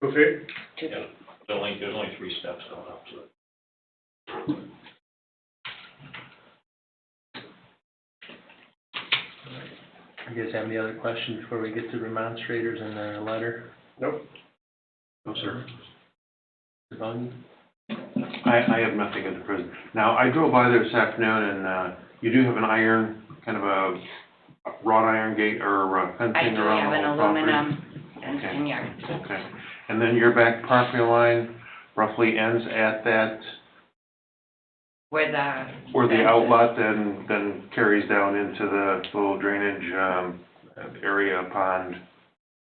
2 feet? 2 Yeah. feet. There's only 3 steps going up to it. You guys have any other questions before we get to remonstrators and the letter? Nope. No, sir. Mr. Bundy? I have nothing at the present. Now, I drove by there this afternoon, and you do have an iron, kind of a wrought iron gate or I fencing do around have the an whole property? aluminum fenced-in yard. Okay. And then your back property line roughly ends at that, Where the. where the fence is. outlet then carries down into the little drainage, area, pond,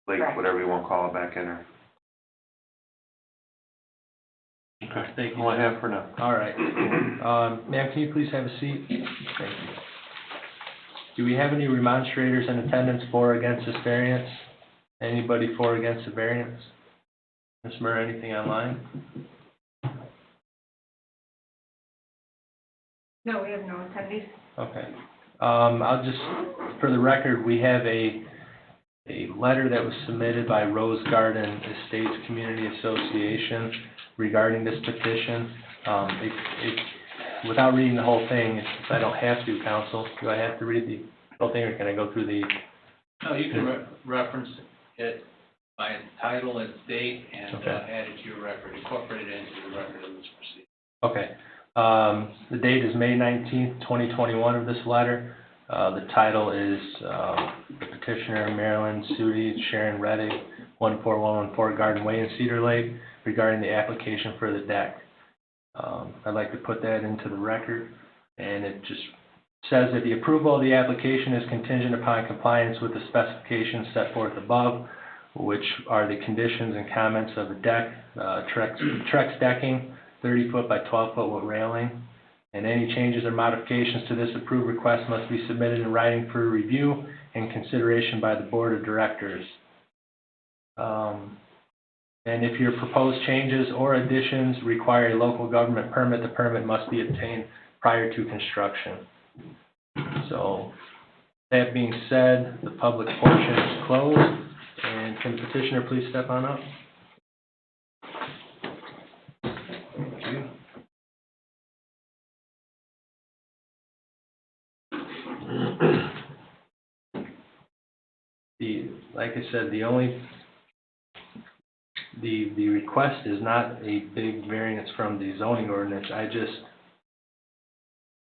lake, Correct. whatever you want to call it back in there. Okay, Thank you. all I have for now. All right. Ma'am, can you please have a seat? Thank you. Do we have any remonstrators in attendance for or against this variance? Anybody for or against the variance? Ms. Murray, anything online? No, we have no attendees. Okay. I'll just, for the record, we have a letter that was submitted by Rose Garden Estates Community Association regarding this petition. Without reading the whole thing, if I don't have to, counsel, do I have to read the whole thing, or can I go through the? No, you can reference it by its title, its date, and Okay. add it to your record, incorporate it into the record of this proceeding. Okay. The date is May 19th, 2021 of this letter. The title is the petitioner, Marilyn Sudi, Sharon Reddick, 14114 Garden Way in Cedar Lake, regarding the application for the deck. I'd like to put that into the record, and it just says that the approval of the application is contingent upon compliance with the specifications set forth above, which are the conditions and comments of the deck, Trex decking, 30-foot by 12-foot with railing, and any changes or modifications to this approved request must be submitted in writing for review and consideration by the Board of Directors. And if your proposed changes or additions require a local government permit, the permit must be obtained prior to construction. So, that being said, the public portion is closed, and can the petitioner please step on up? Thank you. Like I said, the request is not a big variance from the zoning ordinance. I just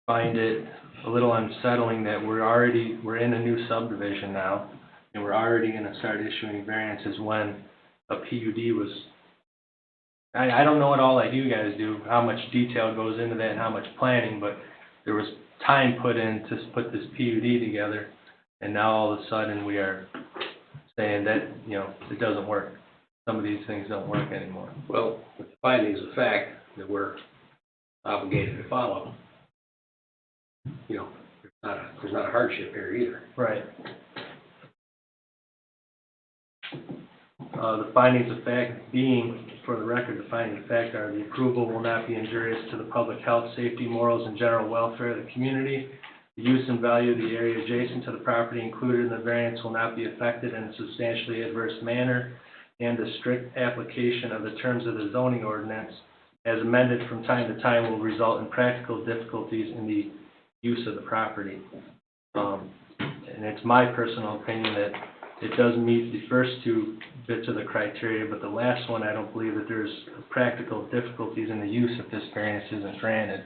find it a little unsettling that we're in a new subdivision now, and we're already gonna start issuing variances when a PUD was, I don't know what all like you guys do, how much detail goes into that and how much planning, but there was time put in to put this PUD together, and now all of a sudden we are saying that, it doesn't work. Some of these things don't work anymore. Well, with the findings of fact that we're obligated to follow, there's not a hardship here either. Right. The findings of fact being, for the record, the findings of fact are the approval will not be injurious to the public health, safety, morals, and general welfare of the community. The use and value of the area adjacent to the property included in the variance will not be affected in a substantially adverse manner, and the strict application of the terms of the zoning ordinance as amended from time to time will result in practical difficulties in the use of the property. And it's my personal opinion that it does meet the first two bits of the criteria, but the last one, I don't believe that there's practical difficulties in the use if this variance isn't granted.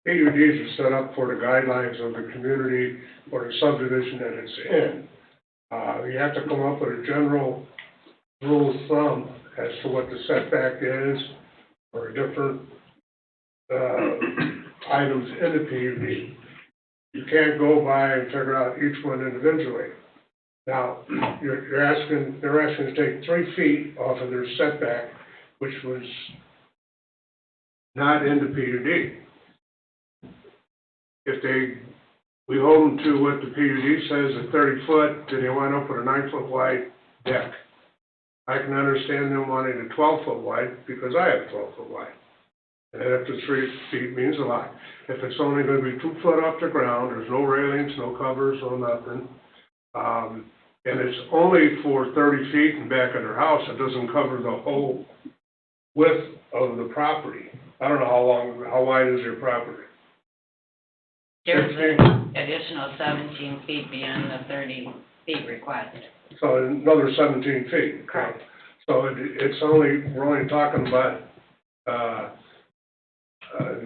PUDs are set up for the guidelines of the community or the subdivision that it's in. You have to come up with a general rule of thumb as to what the setback is for different items in the PUD. You can't go by and figure out each one individually. Now, they're asking to take 3 feet off of their setback, which was not in the PUD. If we hold them to what the PUD says at 30 foot, then they wind up with a 9-foot wide deck. I can understand them wanting a 12-foot wide because I have 12-foot wide. And up to 3 feet means a lot. If it's only going to be 2 foot off the ground, there's no railings, no covers, no nothing, and it's only for 30 feet in back of their house, it doesn't cover the whole width of the property. I don't know how wide is your property? There's an additional 17 feet beyond the 30 feet requested. So another 17 feet. Correct. So we're only talking about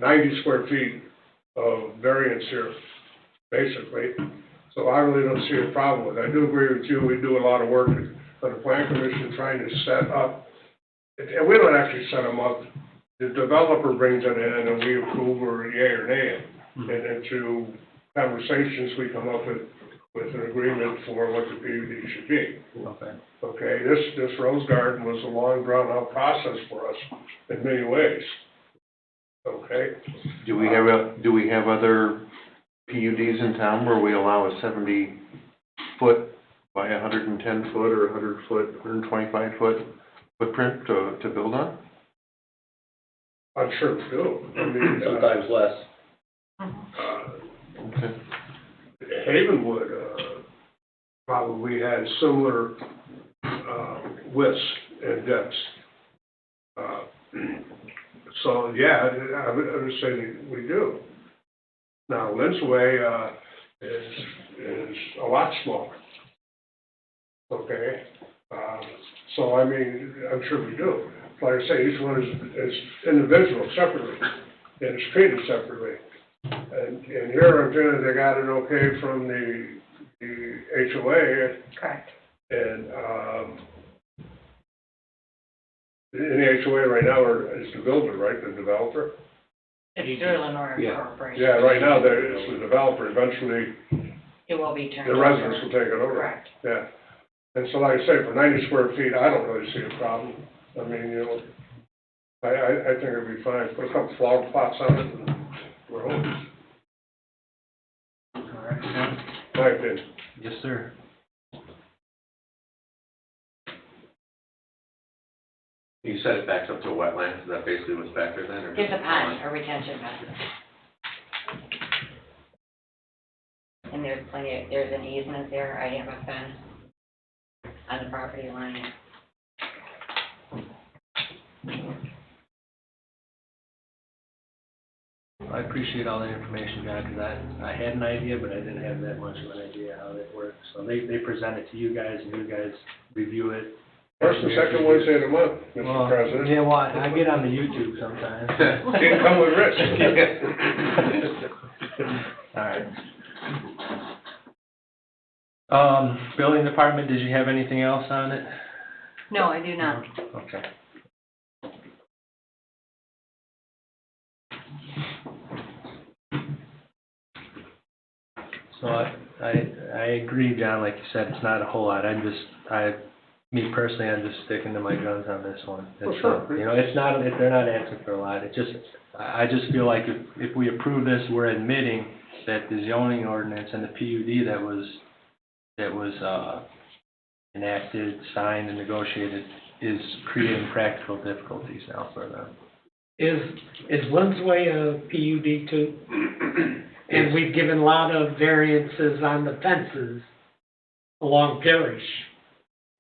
90 square feet of variance here, basically. So I really don't see a problem with it. I do agree with you, we do a lot of work on the plan commission trying to set up, and we don't actually set them up. The developer brings it in and we approve or yea or nay it. And then through conversations, we come up with an agreement for what the PUD should be. Okay. Okay, this rose garden was a long drawn out process for us in many ways. Okay? Do we have other PUDs in town where we allow a 70-foot by 110-foot or 100-foot, 125-foot footprint to build on? I'm sure we do. I mean, Sometimes less. Okay. Havenwood, probably had similar, widths and depths. So, yeah, I would say that we do. Now, Lynn's Way, is a lot smaller. Okay? So, I mean, I'm sure we do. Like I say, each one is individual, separately, and it's treated separately. And here, I'm telling you, they got it okay from the HOA. Correct. And, in the HOA right now is the builder, right, the developer? It's through Lenore Corporation. Yeah, right now, it's the developer, eventually, It will be turned the over. residents will take it over. Correct. Yeah. And so like I say, for 90 square feet, I don't really see a problem. I mean, you know, I think it'd be fine. Put a couple flower pots on it and we're home. All right. My opinion. Yes, sir. You said it backs up to a wetland, is that basically what's back there then, or? It's a pond, a retention pond. And there's an easement there, I have a fence on the property line. I appreciate all the information, John, because I had an idea, but I didn't have that much of an idea how that works. So they present it to you guys, and you guys review it. First and second Wednesday of the month, Mr. President. Yeah, well, I get on the YouTube sometimes. Didn't come with risk. All right. Building department, did you have anything else on it? No, I do not. Okay. So I agree, John, like you said, it's not a whole lot. Me personally, I'm just sticking to my guns on this one. It's, you know, they're not asking for a lot. I just feel like if we approve this, we're admitting that the zoning ordinance and the PUD that was enacted, signed, and negotiated is creating practical difficulties now for them. Is Lynn's Way a PUD too? And we've given a lot of variances on the fences along Parish.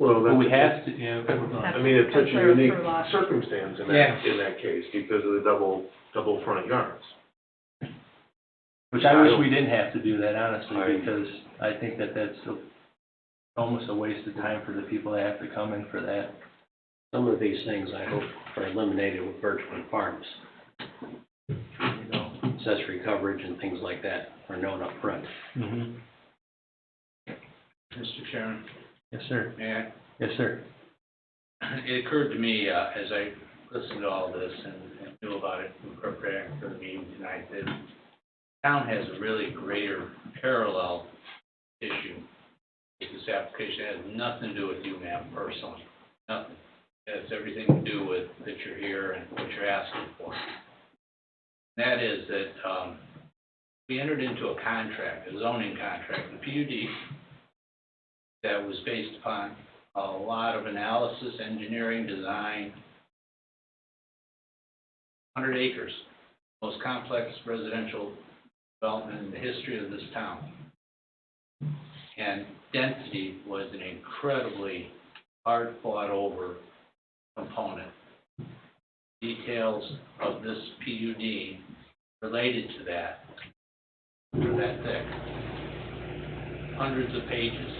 Well, But we have to, you know, I mean, it's such a unique That's our circumstance in Yeah. that case because of the double front yards. which I wish we didn't have to do that, honestly, I- because I think that that's almost a waste of time for the people that have to come in for that. Some of these things I hope are eliminated with Birchwood Farms. You know? Accessory coverage and things like that are known up front. Mm-hmm. Mr. Chairman, Yes, sir. may I? Yes, sir. It occurred to me, as I listened to all this and knew about it in preparing for the meeting tonight, that town has a really greater parallel issue with this application. It has nothing to do with you, ma'am, personally. Nothing. It has everything to do with that you're here and what you're asking for. And that is that we entered into a contract, a zoning contract, the PUD, that was based upon a lot of analysis, engineering, design. 100 acres, most complex residential development in the history of this town. And density was an incredibly hard fought over component. Details of this PUD related to that were that thick. Hundreds of pages.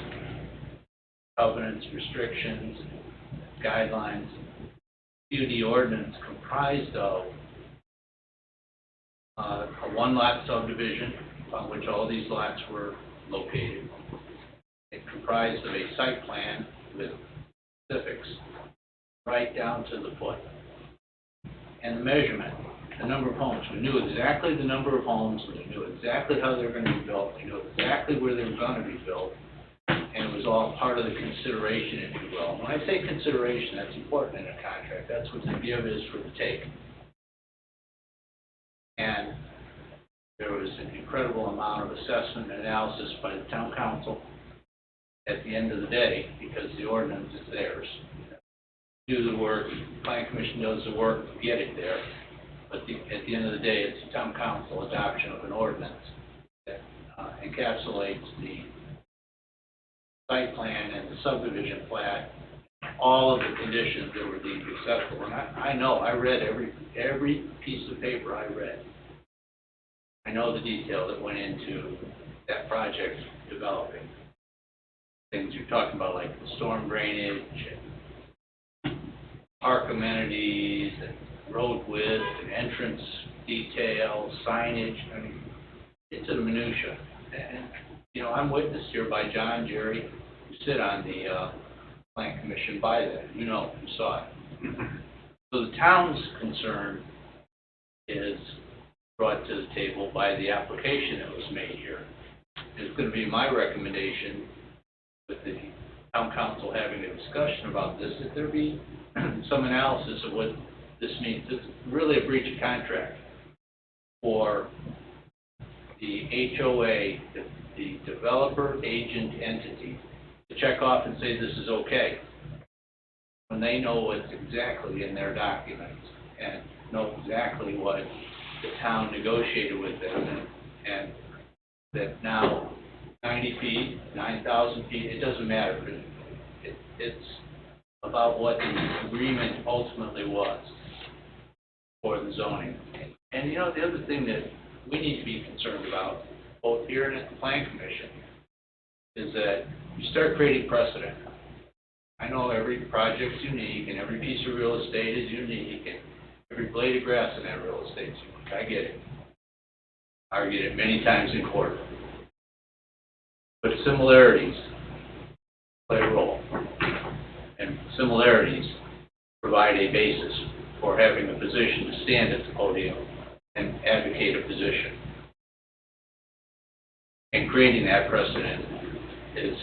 Covenants, restrictions, guidelines. PUD ordinance comprised of a one-lot subdivision on which all these lots were located. It comprised of a site plan with specifics right down to the foot. And the measurement, the number of homes. We knew exactly the number of homes, we knew exactly how they were going to be built, we knew exactly where they were going to be built, and it was all part of the consideration, if you will. And when I say consideration, that's important in a contract. That's what the give is for the take. And there was an incredible amount of assessment and analysis by the town council at the end of the day, because the ordinance is theirs. Do the work, the planning commission does the work to get it there, but at the end of the day, it's the town council adoption of an ordinance that encapsulates the site plan and the subdivision plat, all of the conditions that were deemed acceptable. And I know, I read every piece of paper I read. I know the detail that went into that project developing. Things you're talking about, like the storm drainage, and park amenities, and road width, and entrance detail, signage. I mean, it's a minutia. And, you know, I'm witnessed here by John, Jerry, who sit on the Plan Commission by that. You know, you saw it. So the town's concern is brought to the table by the application that was made here. It's going to be my recommendation with the town council having a discussion about this, that there be some analysis of what this means. It's really a breach of contract for the HOA, the developer agent entity, to check off and say this is okay, when they know what's exactly in their documents and know exactly what the town negotiated with them, and that now 90 feet, 9,000 feet, it doesn't matter. It's about what the agreement ultimately was for the zoning. And you know, the other thing that we need to be concerned about, both here and at the Plan Commission, is that you start creating precedent. I know every project's unique, and every piece of real estate is unique, and every blade of grass in that real estate is unique. I get it. I argued it many times in court. But similarities play a role. And similarities provide a basis for having a position to stand at the podium and advocate a position. And creating that precedent is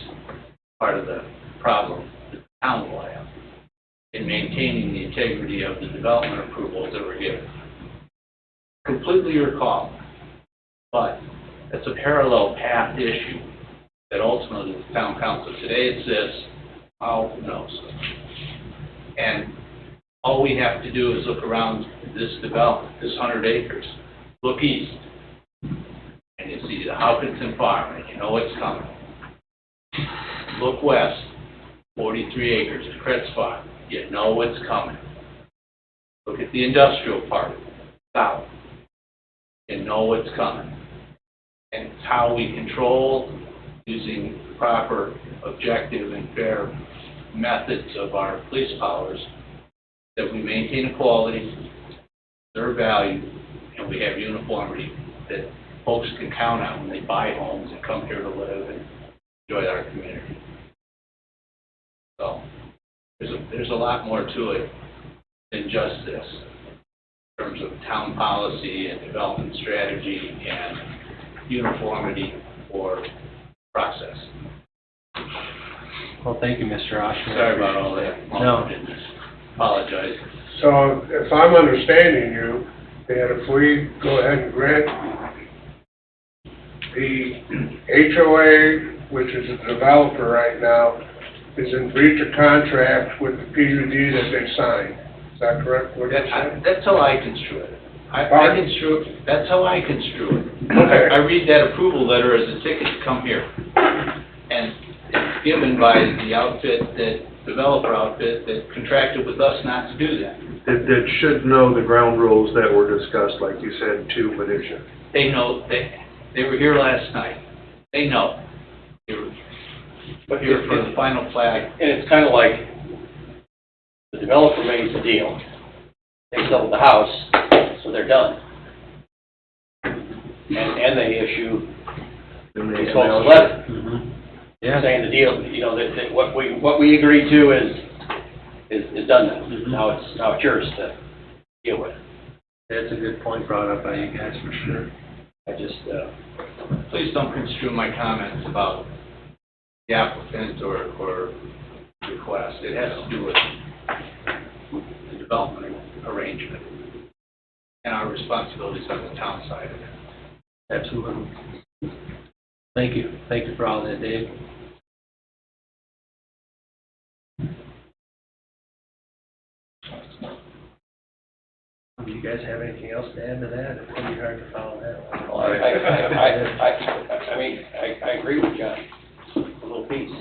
part of the problem that the town will have in maintaining the integrity of the development approvals that were given. Completely your call, but it's a parallel path issue that ultimately the town council, today it's this, who knows? And all we have to do is look around this development, this 100 acres, look east, and you see the Hopkinton Farm, and you know what's coming. Look west, 43 acres, the Kretz Farm, you know what's coming. Look at the industrial part, south, you know what's coming. And it's how we control, using proper, objective, and fair methods of our police powers, that we maintain equality, serve value, and we have uniformity that folks can count on when they buy homes and come here to live and enjoy our community. So there's a lot more to it than just this, in terms of town policy and development strategy and uniformity for process. Well, thank you, Mr. Oshman. Sorry about all that. No. Apologize. So if I'm understanding you, that if we go ahead and grant the HOA, which is a developer right now, is in breach of contract with the PUD that they signed. Is that correct? What you're saying? That's how I construe it. That's how I construe it. Okay. I read that approval letter as a ticket to come here. And it's given by the developer outfit that contracted with us not to do that. That should know the ground rules that were discussed, like you said, to minutia. They know, they were here last night. They know. They were here for the final flag. And it's kind of like the developer made the deal. They sold the house, so they're done. And they issue Eliminate Folks analogy. left, Yeah. saying the deal, you know, that what we agreed to is done now. Now it's yours to deal with. That's a good point brought up by you guys, for sure. I just, Please don't construe my comments about the applicant or request. It has to do with the development arrangement and our responsibilities on the town side of it. Absolutely. Thank you. Thank you for all that, Dave. Do you guys have anything else to add to that? It's gonna be hard to follow that one. I mean, I agree with John, a little piece.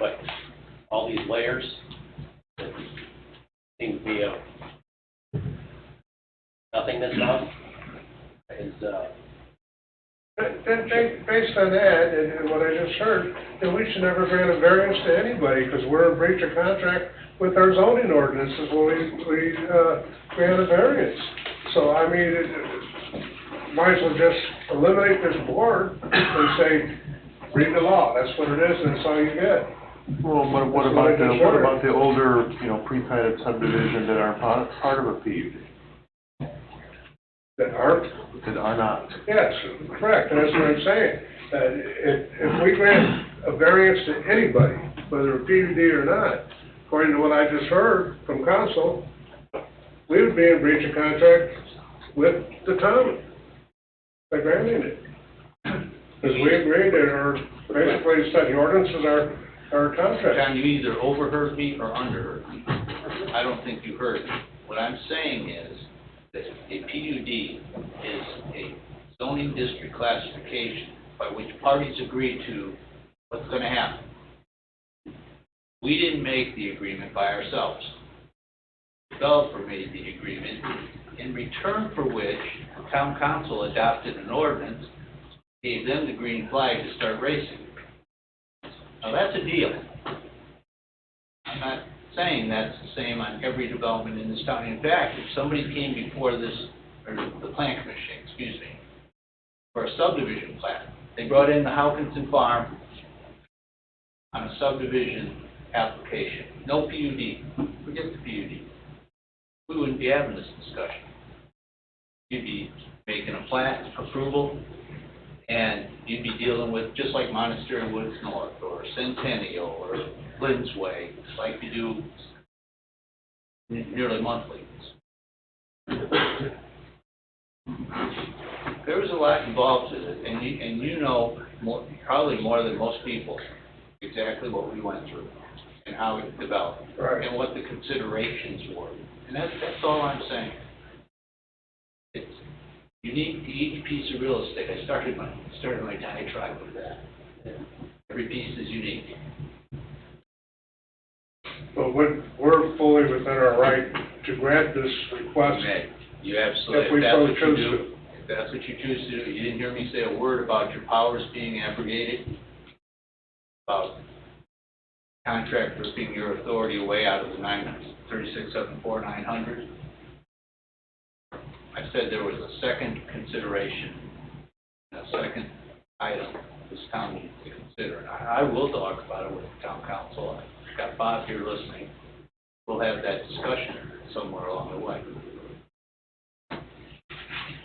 But all these layers that seem to be a nothingness now is, Based on that, and what I just heard, then we should never grant a variance to anybody, because we're in breach of contract with our zoning ordinances when we grant a variance. So, I mean, might as well just eliminate this board and say, read the law, that's what it is, and that's all you get. Well, but what about the older, you know, pre-platted subdivision that are part of a PUD? That aren't? That are not. Yes, correct, and that's what I'm saying. If we grant a variance to anybody, whether a PUD or not, according to what I just heard from council, we would be in breach of contract with the town by granting it. Because we agreed that our, basically said the ordinances are contract. John, you either overheard me or underheard me. I don't think you heard me. What I'm saying is that a PUD is a zoning district classification by which parties agree to what's going to happen. We didn't make the agreement by ourselves. The developer made the agreement, in return for which the town council adopted an ordinance, gave them the green flag to start racing. Now, that's a deal. I'm not saying that's the same on every development in this town. In fact, if somebody came before this, or the plan commission, excuse me, for a subdivision plan, they brought in the Hawkinson Farm on a subdivision application, no PUD, forget the PUD. We wouldn't be having this discussion. You'd be making a plat approval, and you'd be dealing with, just like Monastery Woods North, or Centennial, or Lynn's Way, like you do nearly monthly. There was a lot involved in it, and you know, probably more than most people, exactly what we went through, and how it developed, Right. and what the considerations were. And that's all I'm saying. It's unique to each piece of real estate. I started my diatribe with that. Every piece is unique. But we're fully within our right to grant this request You absolutely, if we if that's so what you choose do, to. if that's what you choose to do, you didn't hear me say a word about your powers being abrogated, about contract ripping your authority away out of the 3674-900. I said there was a second consideration, a second item this town needs to consider. And I will talk about it with the town council. I've got Bob here listening. We'll have that discussion somewhere along the way.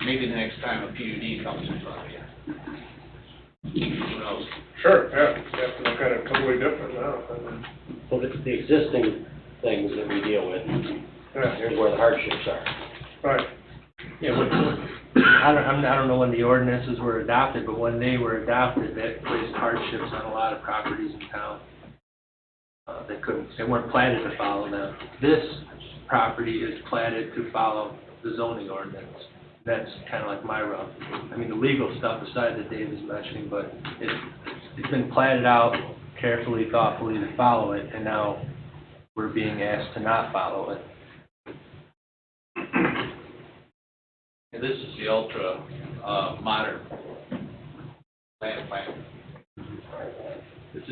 Maybe the next time a PUD comes in front of you. Who knows? Sure, yeah, you have to look at it totally different now. well, the existing things that we deal with, Yeah, here's where the hardships are. right. Yeah, I don't know when the ordinances were adopted, but when they were adopted, that placed hardships on a lot of properties in town. They weren't platted to follow them. This property is platted to follow the zoning ordinance. That's kind of like my rub. I mean, the legal stuff aside that Dave is mentioning, but it's been platted out carefully, thoughtfully to follow it, and now we're being asked to not follow it. And this is the ultra modern land plan. This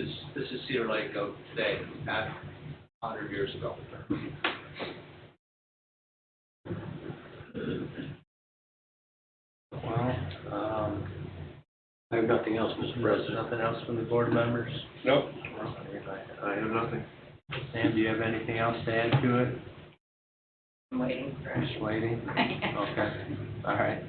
is Cedar Lake of today, not 100 years ago. Well, I have nothing else, Mr. President. Nothing else from the board members? Nope. I have nothing. Sam, do you have anything else to add to it? I'm waiting for Just waiting? Okay, all right.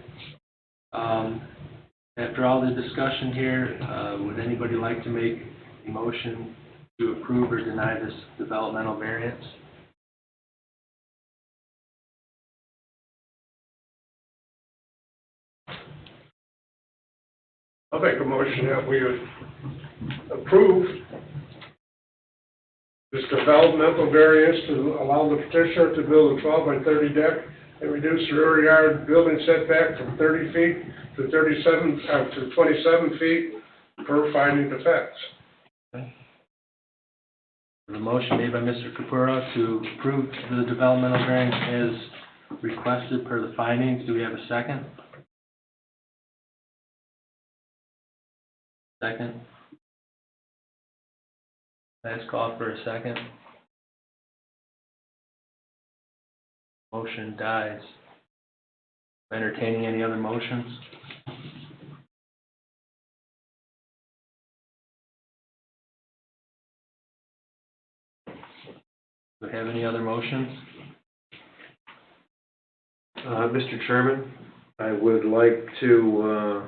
After all the discussion here, would anybody like to make a motion to approve or deny this developmental variance? I'll make a motion that we approve this developmental variance to allow the petitioner to build a 12 by 30 deck and reduce the rear yard building setback from 30 feet to 27 feet per finding of facts. The motion made by Mr. Capura to approve the developmental variance as requested per the findings. Do we have a second? Second. Last call for a second. Motion dies. Entertaining any other motions? Do we have any other motions? Mr. Chairman, I would like to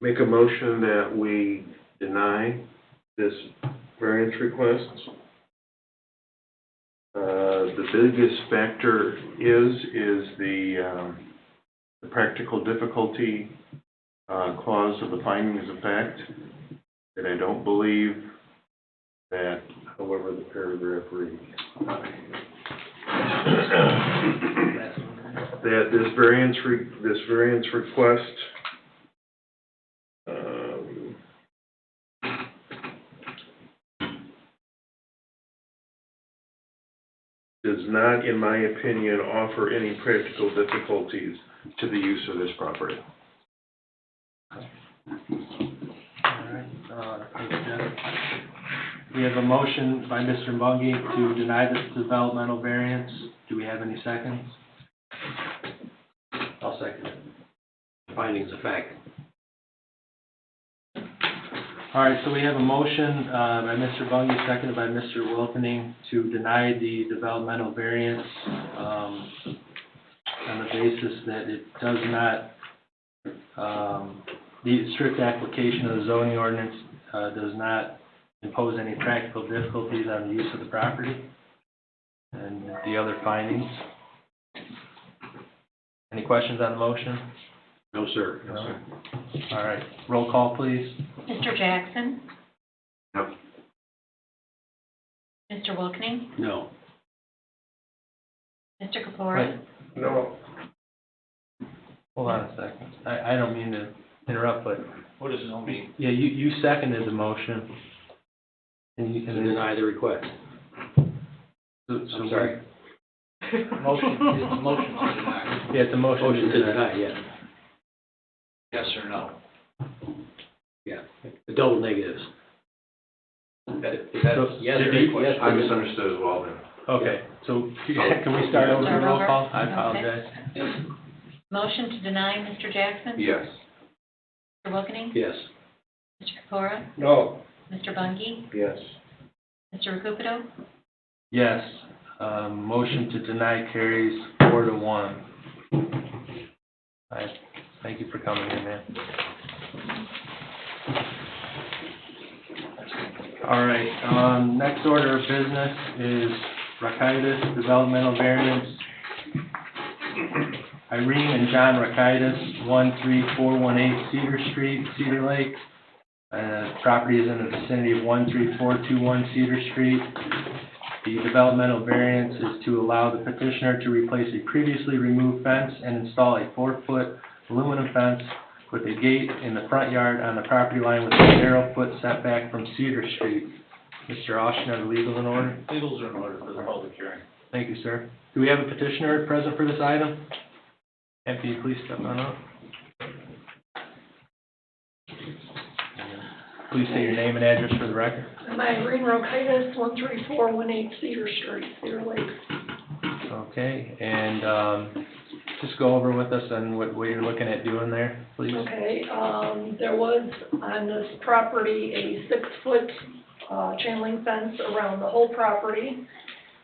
make a motion that we deny this variance request. The biggest factor is the practical difficulty clause of the findings of fact, that I don't believe that, however the paragraph reads, that this variance request does not, in my opinion, offer any practical difficulties to the use of this property. All right, thanks, Jeff. We have a motion by Mr. Bungie to deny this developmental variance. Do we have any seconds? I'll second it. Findings of fact. All right, so we have a motion by Mr. Bungie, seconded by Mr. Wilkening, to deny the developmental variance on the basis that it does not, the strict application of the zoning ordinance does not impose any practical difficulties on the use of the property, and the other findings. Any questions on the motion? No, sir. No. All right, roll call, please. Mr. Jackson? No. Mr. Wilkening? No. Mr. Capora? Wait. No. Hold on a second. I don't mean to interrupt, but, What does no mean? yeah, you seconded the motion. And you To deny the request. I'm sorry. Motion, it's a motion to deny. Yeah, it's a motion. Motion to deny, yeah. Yes or no? Yeah. The double negatives. That's Yes, did you- yes. I misunderstood as well then. Okay, so can we start over the roll call? I apologize. Motion to deny, Mr. Jackson? Yes. Mr. Wilkening? Yes. Mr. Capora? No. Mr. Bungie? Yes. Mr. Recupedo? Yes, motion to deny carries 4-1. Thank you for coming in, man. All right, next order of business is Rakaitis Developmental Variance. Irene and John Rakaitis, 13418 Cedar Street, Cedar Lake. Property is in the vicinity of 13421 Cedar Street. The developmental variance is to allow the petitioner to replace a previously removed fence and install a 4-foot aluminum fence with a gate in the front yard on the property line with a narrow foot setback from Cedar Street. Mr. Austin, are the legals in order? Legals are in order for the public hearing. Thank you, sir. Do we have a petitioner present for this item? And can you please step on up? Please say your name and address for the record. I'm Irene Rokaitis, 13418 Cedar Street, Cedar Lake. Okay, and just go over with us on what you're looking at doing there, please? Okay, there was on this property a 6-foot, chain link fence around the whole property.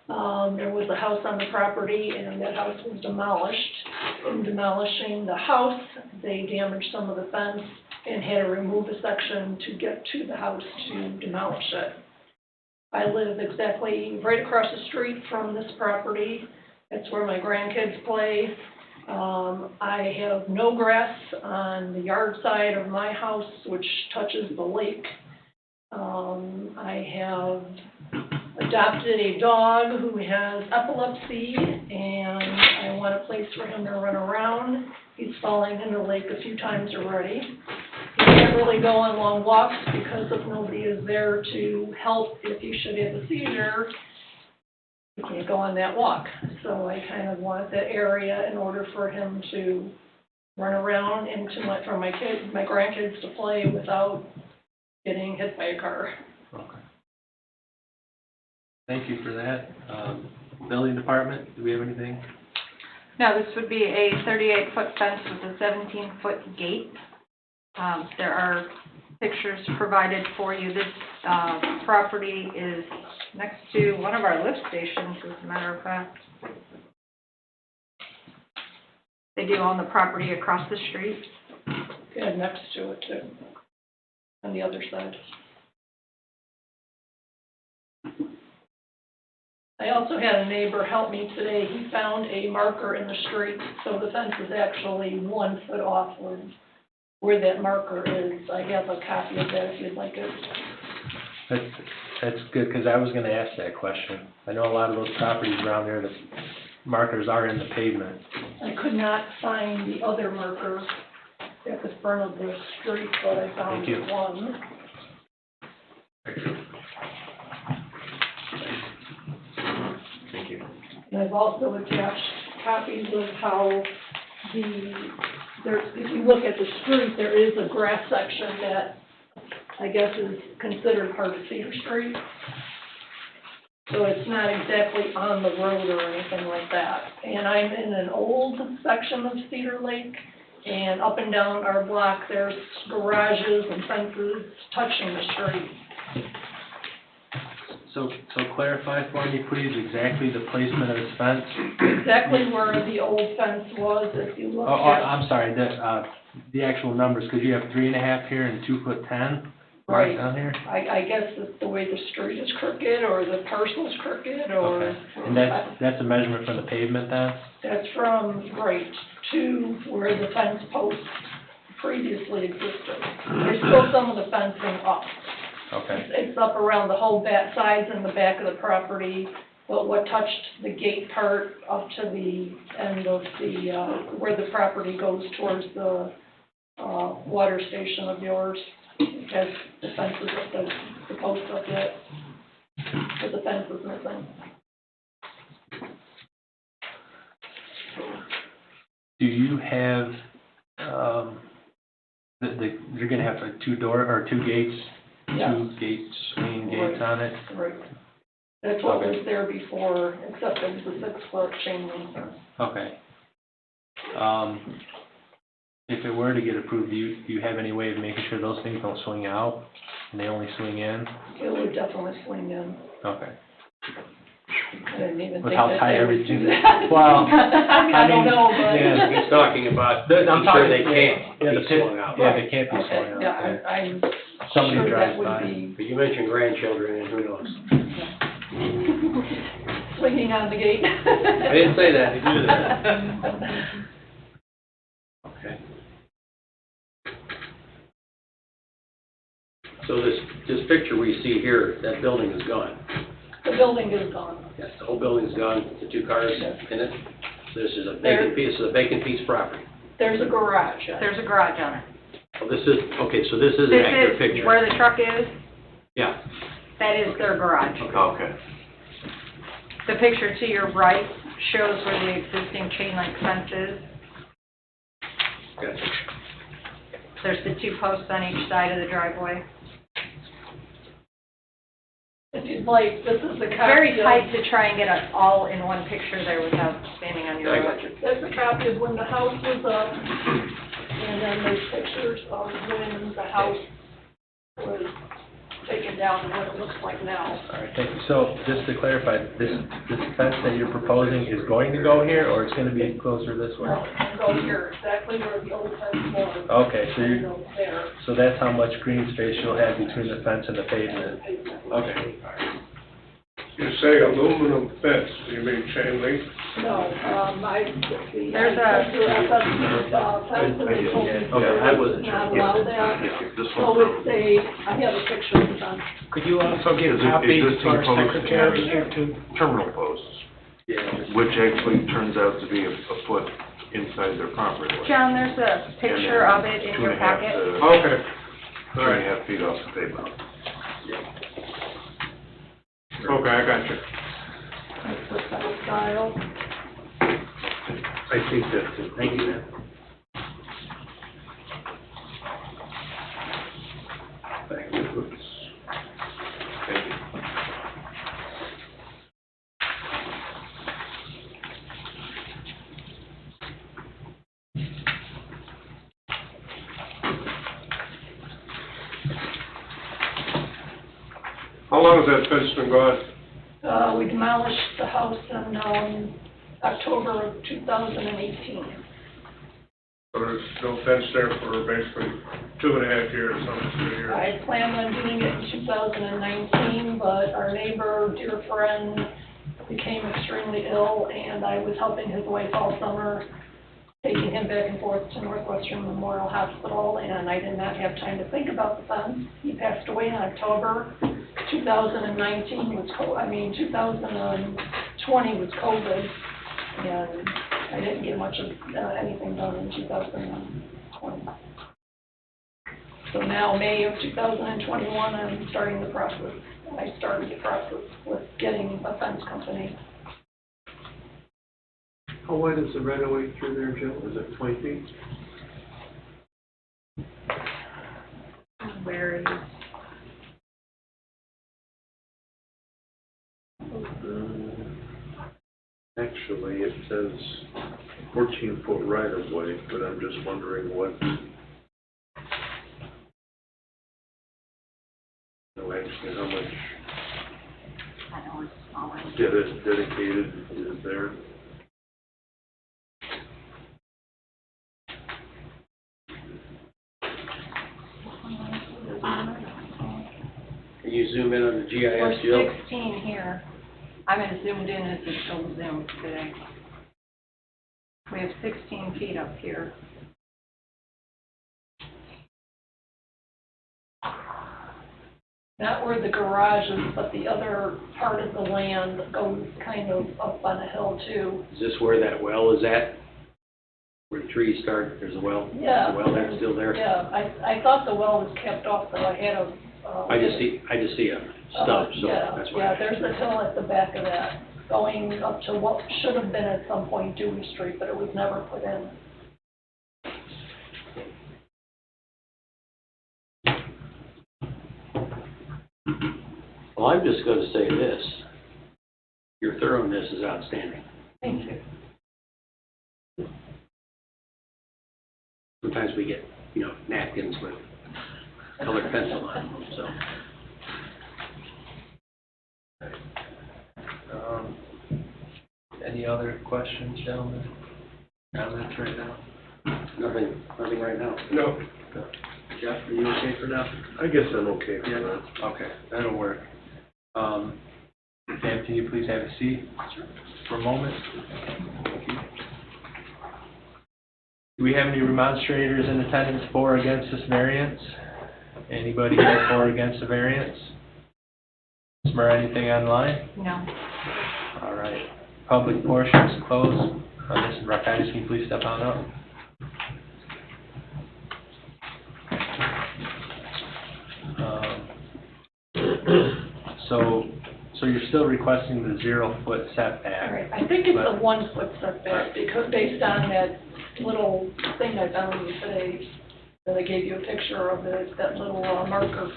There was a house on the property and that house was demolished. In demolishing the house, they damaged some of the fence and had to remove a section to get to the house to demolish it. I live exactly right across the street from this property. It's where my grandkids play. I have no grass on the yard side of my house, which touches the lake. I have adopted a dog who has epilepsy, and I want a place for him to run around. He's fallen in the lake a few times already. He can't really go on long walks because if nobody is there to help if he should have a seizure. He can't go on that walk. So I kind of want that area in order for him to run around and for my grandkids to play without getting hit by a car. Okay. Thank you for that. Building department, do we have anything? No, this would be a 38-foot fence with a 17-foot gate. There are pictures provided for you. This property is next to one of our lift stations, as a matter of fact. They do own the property across the street. Yeah, next to it too, on the other side. I also had a neighbor help me today. He found a marker in the street, so the fence is actually 1 foot off of where that marker is. I have a copy of that if you'd like it. That's good, because I was gonna ask that question. I know a lot of those properties around there, the markers are in the pavement. I could not find the other marker at the front of the street, but I found Thank you. one. Thank you. And I've also attached copies of how if you look at the street, there is a grass section that I guess is considered part of Cedar Street. So it's not exactly on the road or anything like that. And I'm in an old section of Cedar Lake, and up and down our block, there's garages and fences touching the street. So clarify for me, please, exactly the placement of this fence? Exactly where the old fence was, if you look Oh, at. I'm sorry, the actual numbers, because you have 3.5 here and 2'10" Right. down here? I guess it's the way the street is crooked, or the parcel's crooked, or. Okay, and that's a measurement from the pavement then? That's from, right, to where the fence post previously existed. There's still some of the fencing up. Okay, It's up around the whole back sides and the back of the property, but what touched the gate part up to the end of the, where the property goes towards the, water station of yours, has the fences up, the post up yet, but the fence is missing. do you have, you're gonna have a 2 gates? Yes. 2 gates, swinging gates on it? Right. That's what Okay. was there before, except it was a 6-foot chain link fence. Okay. If it were to get approved, do you have any way of making sure those things don't swing out and they only swing in? It would definitely swing in. Okay. I didn't even With think how that tight they would everything- do that. Well, I mean, I don't know, but. yeah. He's talking about I'm making sure they talking- can't yeah, be the pit- swung out. Yeah, they can't be Okay, swung out. yeah, I'm Somebody sure drives that would by. be But you mentioned grandchildren, and who knows? swinging on the gate. I didn't say that, you did that. Okay. So this picture we see here, that building is gone. The building is gone. Yes, the whole building's gone, the 2 cars Yes. in it. So this is a vacant piece of property. There's a garage. There's a garage on it. Well, this is, okay, so this is an accurate This is picture. where the truck is, Yeah, that is their garage. okay. The picture to your right shows where the existing chain link fence is. Gotcha. There's the 2 posts on each side of the driveway. If you'd like, this is the copy. Very of- tight to try and get it all in one picture there without standing on your I own. got you. That's a copy of when the house was up, and then there's pictures of when the house was taken down and what it looks like now. All right, thank you. So just to clarify, this fence that you're proposing is going to go here, or it's going to be closer this way? Now, go here, exactly where the old fence was. Okay, so And go there. so that's how much green space you'll have between the fence and the pavement? Okay. You say aluminum fence, do you mean chain link? No, There's fence and they told me Okay, I wasn't sure. not allow that. This So one's it's I have a picture of it on. Could you also give Is it copies to existing our posts? secretary here too? terminal posts, which actually turns out to be a foot inside their property line. John, there's a picture of it in your packet. Okay. Two and a half feet off the pavement. Okay, I got you. That's the fence style. I think that's it. Thank you, man. Thank you. Thank you. How long has that fence been gone? We demolished the house in, October of 2018. So there's no fence there for basically 2.5 years, almost 3 years. I planned on doing it in 2019, but our neighbor, dear friend, became extremely ill, and I was helping his wife all summer, taking him back and forth to Northwestern Memorial Hospital, and I did not have time to think about the fence. He passed away in October. 2019 was 2020 was COVID, and I didn't get much of anything done in 2020. So now, May of 2021, I'm starting the process. I started the process with getting a fence company. How wide is the right of way through there, Joe? Is it 20 feet? Where is, Actually, it says 14-foot right of way, but I'm just wondering what. No, actually, how much I know it's smaller. dedicated is there? Can you zoom in on the We're GIS, Jill? 16 here. I'm as zoomed in as it's still zoomed today. We have 16 feet up here. Not where the garage is, but the other part of the land goes kind of up on a hill too. Is this where that well is at? Where the trees start, there's a well? Yeah. The well that's still there? Yeah, I thought the well was kept off, though. I had a. I just see a stub, so Yeah, that's yeah, why. there's a hill at the back of that, going up to what should have been at some point Dewey Street, but it was never put in. Well, I'm just gonna say this. Your thoroughness is outstanding. Thank you. Sometimes we get, napkins with colored pencil on them, so. Any other questions, gentlemen? Comments right now? Nothing right now. No, Jeff, are you okay for now? I guess I'm okay for Yeah. that. Okay, that'll work. Pam, can you please have a seat for a moment? Thank you. Do we have any remonstrators in attendance for or against this variance? Anybody here for or against the variance? Smur, anything online? No. All right. Public portions closed. Mrs. Rockaitis, can you please step on up? So you're still requesting the 0-foot setback? All right, I think it's a But- 1-foot setback, because based on that little thing I found you today, that I gave you a picture of it, that little marker.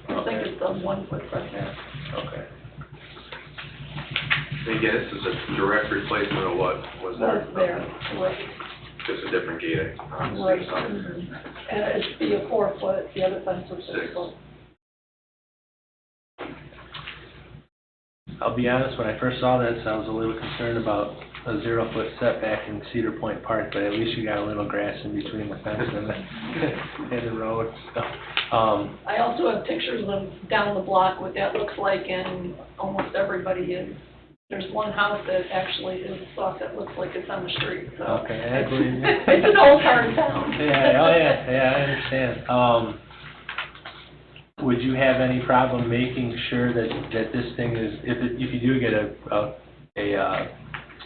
I think it's a 1 foot setback. Okay. And again, this is a direct replacement of what was there. That's there, right, Just a different gate on the right. side. Mhm. And it'd be a 4 foot, the other fence was 6 6. foot. I'll be honest, when I first saw this, I was a little concerned about a 0 foot setback in Cedar Point Park, but at least you got a little grass in between the fence and and the road, so, I also have pictures of down the block what that looks like, and almost everybody is. There's one house that actually is off that looks like it's on the street, so. okay, I believe you. It's an old part of town. Yeah, oh yeah, I understand. Would you have any problem making sure that this thing is, if you do get a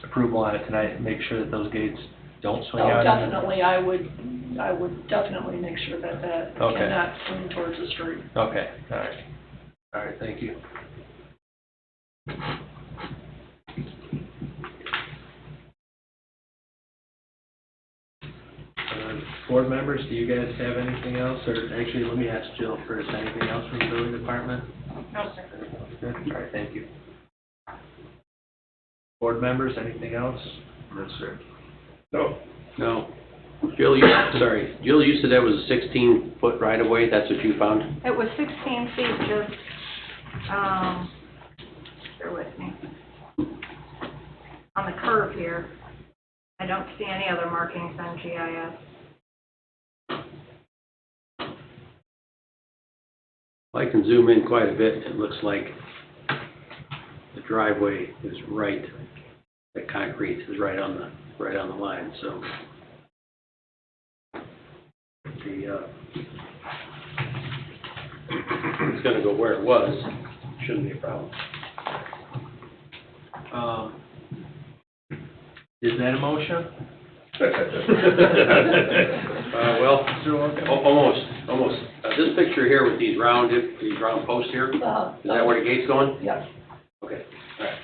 approval on it tonight, make sure that those gates don't swing Oh, out? definitely, I would definitely make sure that Okay. cannot swing towards the street. Okay, all right, thank you. Board members, do you guys have anything else, or actually, let me ask Jill first, anything else from the building department? No, sir. Good, all right, thank you. Board members, anything else? No, sir. No, No. Jill, Jill, you said that was a 16-foot right-of-way, that's what you found? It was 16 feet, just, bear with me. On the curve here, I don't see any other markings on GIS. I can zoom in quite a bit, it looks like the driveway is right, the concrete is right on the line, so. It's gonna go where it was, shouldn't be a problem. Is that a motion? Well, Mr. Wilkin? almost. This picture here with these round posts here, is that where the gate's going? Yes. Okay, all right.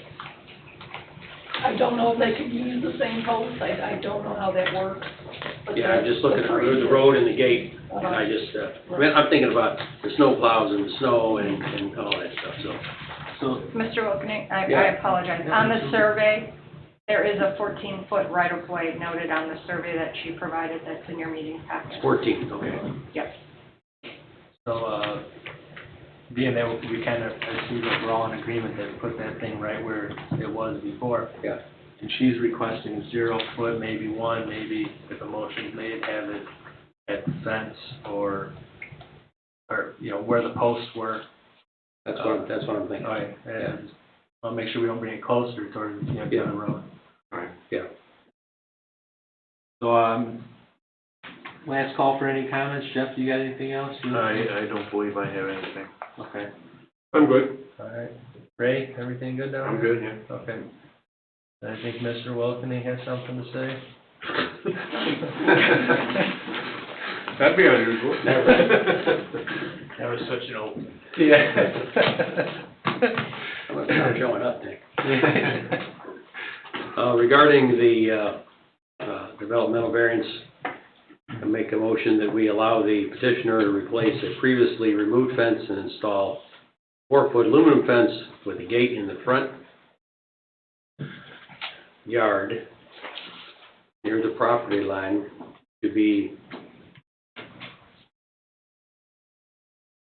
I don't know if they could use the same post, I don't know how that works. but Yeah, I'm just looking at the road and the gate, and I just, I'm thinking about the snow plows and the snow and all that stuff, so. So, Mr. Wilkening, I Yeah. apologize. On the survey, there is a 14-foot right-of-way noted on the survey that she provided that's in your meeting packet. 14, okay. Yep. so, being that we kind of, I see that we're all in agreement that put that thing right where it was before. Yeah. And she's requesting 0 foot, maybe 1, maybe if a motion's made, have it at the fence or, you know, where the posts were. That's what I'm thinking. All right, and I'll make sure we don't bring it closer towards, you know, down the road. All right, yeah. So, last call for any comments. Jeff, you got anything else? I don't believe I have anything. Okay, I'm good. all right. Ray, everything good down I'm there? good, yeah. Okay. I think Mr. Wilkening has something to say. That'd be unusual. That was such an open. Yeah. I'm gonna start showing up, Nick. Regarding the developmental variance, I make a motion that we allow the petitioner to replace a previously removed fence and install 4-foot aluminum fence with a gate in the front yard near the property line to be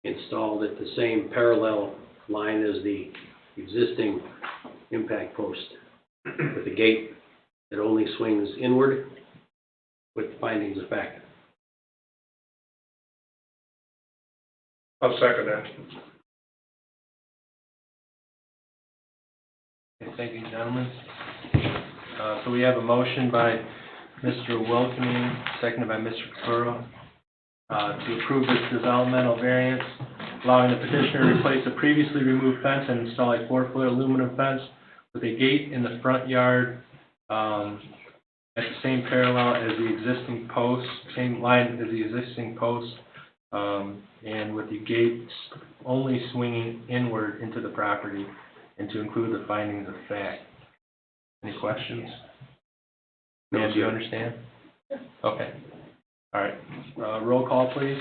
installed at the same parallel line as the existing impact post with a gate that only swings inward with findings of fact. I'll second that. Okay, thank you, gentlemen. So we have a motion by Mr. Wilkening, seconded by Mr. Capuro, to approve this developmental variance, allowing the petitioner to replace a previously removed fence and install a 4-foot aluminum fence with a gate in the front yard, at the same parallel as the existing post, same line as the existing post, and with the gates only swinging inward into the property, and to include the findings of fact. Any questions? No, Ma'am, do you sir. understand? Okay. All right, roll call, please.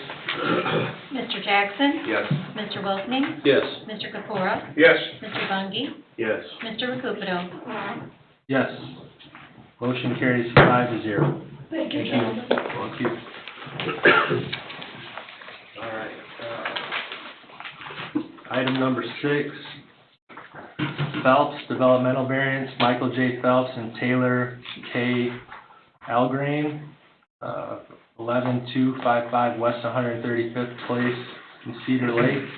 Mr. Jackson? Yes. Mr. Wilkman? Yes. Mr. Kapura? Yes. Mr. Bungie? Yes. Mr. Recupero? Yes. Motion carries 5-0. Thank you, Thank you. gentlemen. Thank you. All right. Item number 6, Phelps Developmental Variance, Michael J. Phelps and Taylor K. Algrain, 11255 West 135th Place in Cedar Lake.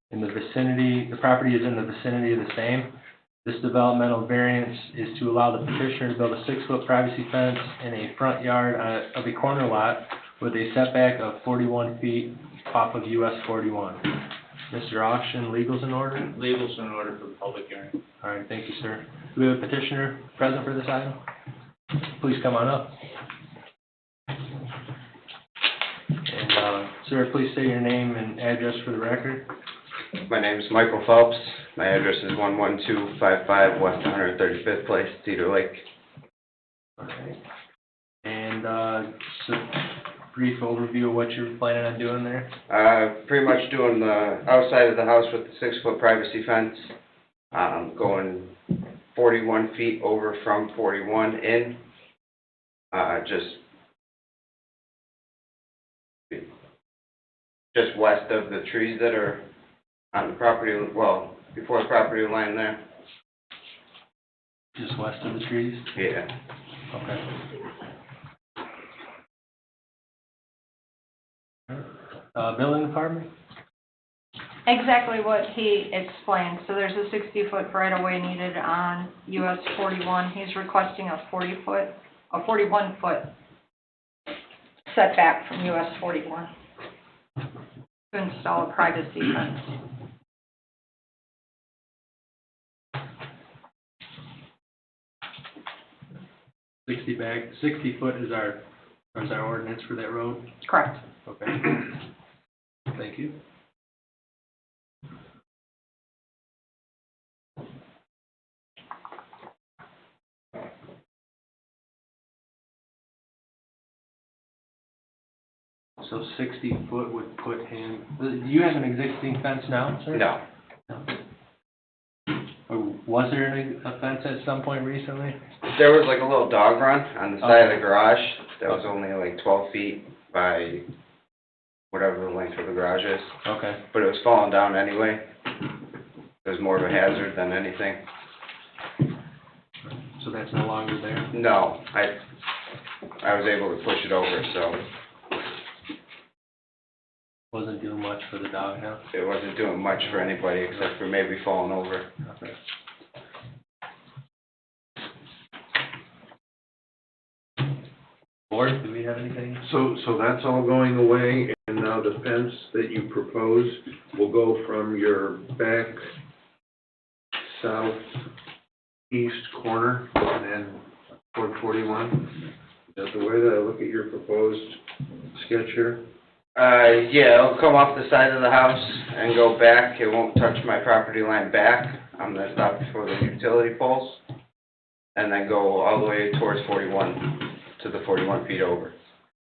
In the vicinity, the property is in the vicinity of the same. This developmental variance is to allow the petitioner to build a 6-foot privacy fence in a front yard of a corner lot with a setback of 41 feet off of US 41. Mr. Austin, legal's in order? Legal's in order for the public hearing. All right, thank you, sir. Do we have a petitioner present for this item? Please come on up. And, sir, please say your name and address for the record. My name is Michael Phelps. My address is 11255 West 135th Place, Cedar Lake. Okay. And, just a brief overview of what you're planning on doing there? Pretty much doing the outside of the house with the 6-foot privacy fence. Going 41 feet over from 41 in. Just west of the trees that are on the property, well, before the property line there. Just west of the trees? Yeah. Okay. Building department? Exactly what he explained. So there's a 60-foot right-of-way needed on US 41. He's requesting a 41-foot setback from US 41 to install a privacy fence. Sixty foot is our ordinance for that road? Correct. Okay. Thank you. So 60 foot would put him, do you have an existing fence now, sir? No. Or was there a fence at some point recently? There was like a little dog run on the side of the garage that was only like 12 feet by whatever the length of the garage is. Okay. But it was falling down anyway. It was more of a hazard than anything. So that's no longer there? No, I was able to push it over, so Wasn't doing much for the dog, huh? it wasn't doing much for anybody except for maybe falling over. Okay. Board, do we have anything? So that's all going away, and now the fence that you propose will go from your back southeast corner and then toward 41? Is that the way that I look at your proposed sketch here? Yeah, it'll come off the side of the house and go back. It won't touch my property line back. I'm gonna stop before the utility poles and then go all the way towards 41 to the 41 feet over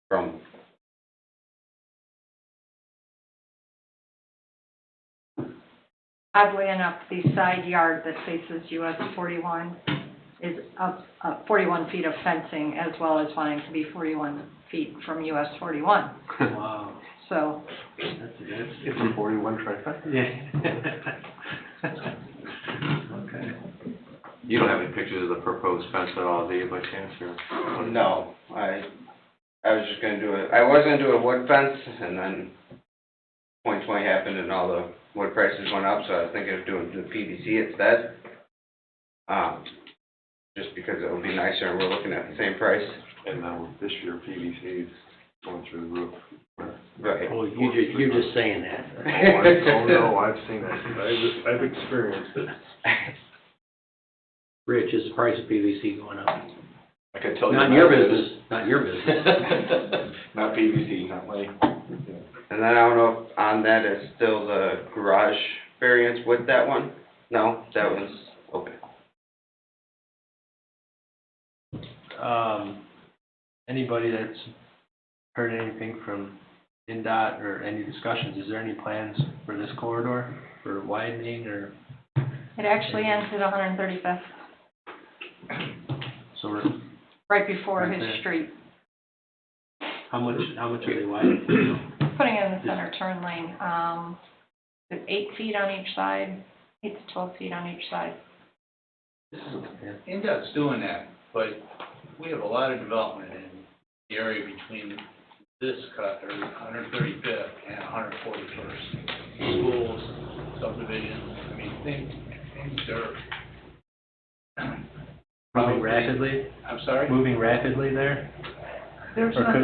from. Oddly enough, the side yard that faces US 41 is up 41 feet of fencing as well as wanting to be 41 feet from US 41. Wow. So, It's a 41 trifecta. Yeah. Okay. You don't have any pictures of the proposed fence at all, do you, by chance, or? No, I was just gonna do it. I was gonna do a wood fence and then 2020 happened and all the wood prices went up, so I was thinking of doing the PVC instead. Just because it would be nicer and we're looking at the same price. And now this year PVC is going through the roof. Right. Oh, you're just saying that. Oh, no, I've seen that. I've experienced it. Rich, is the price of PVC going up? I can tell you. Not in your business, not in your business. Not PVC, not my. And then I don't know if on that is still the garage variance with that one? No, that was, okay. Anybody that's heard anything from NDOT or any discussions. Is there any plans for this corridor for widening or, It actually ends at 135th, so we're, right before Right his there. street. how much are they widening? Putting in the center turn lane, it's 8 feet on each side, 8 to 12 feet on each side. NDOT's doing that, but we have a lot of development in the area between this cut, or 135th and 141st. Schools, subdivisions, I mean, things are... Moving rapidly? I'm sorry? Moving rapidly there? There's Or could-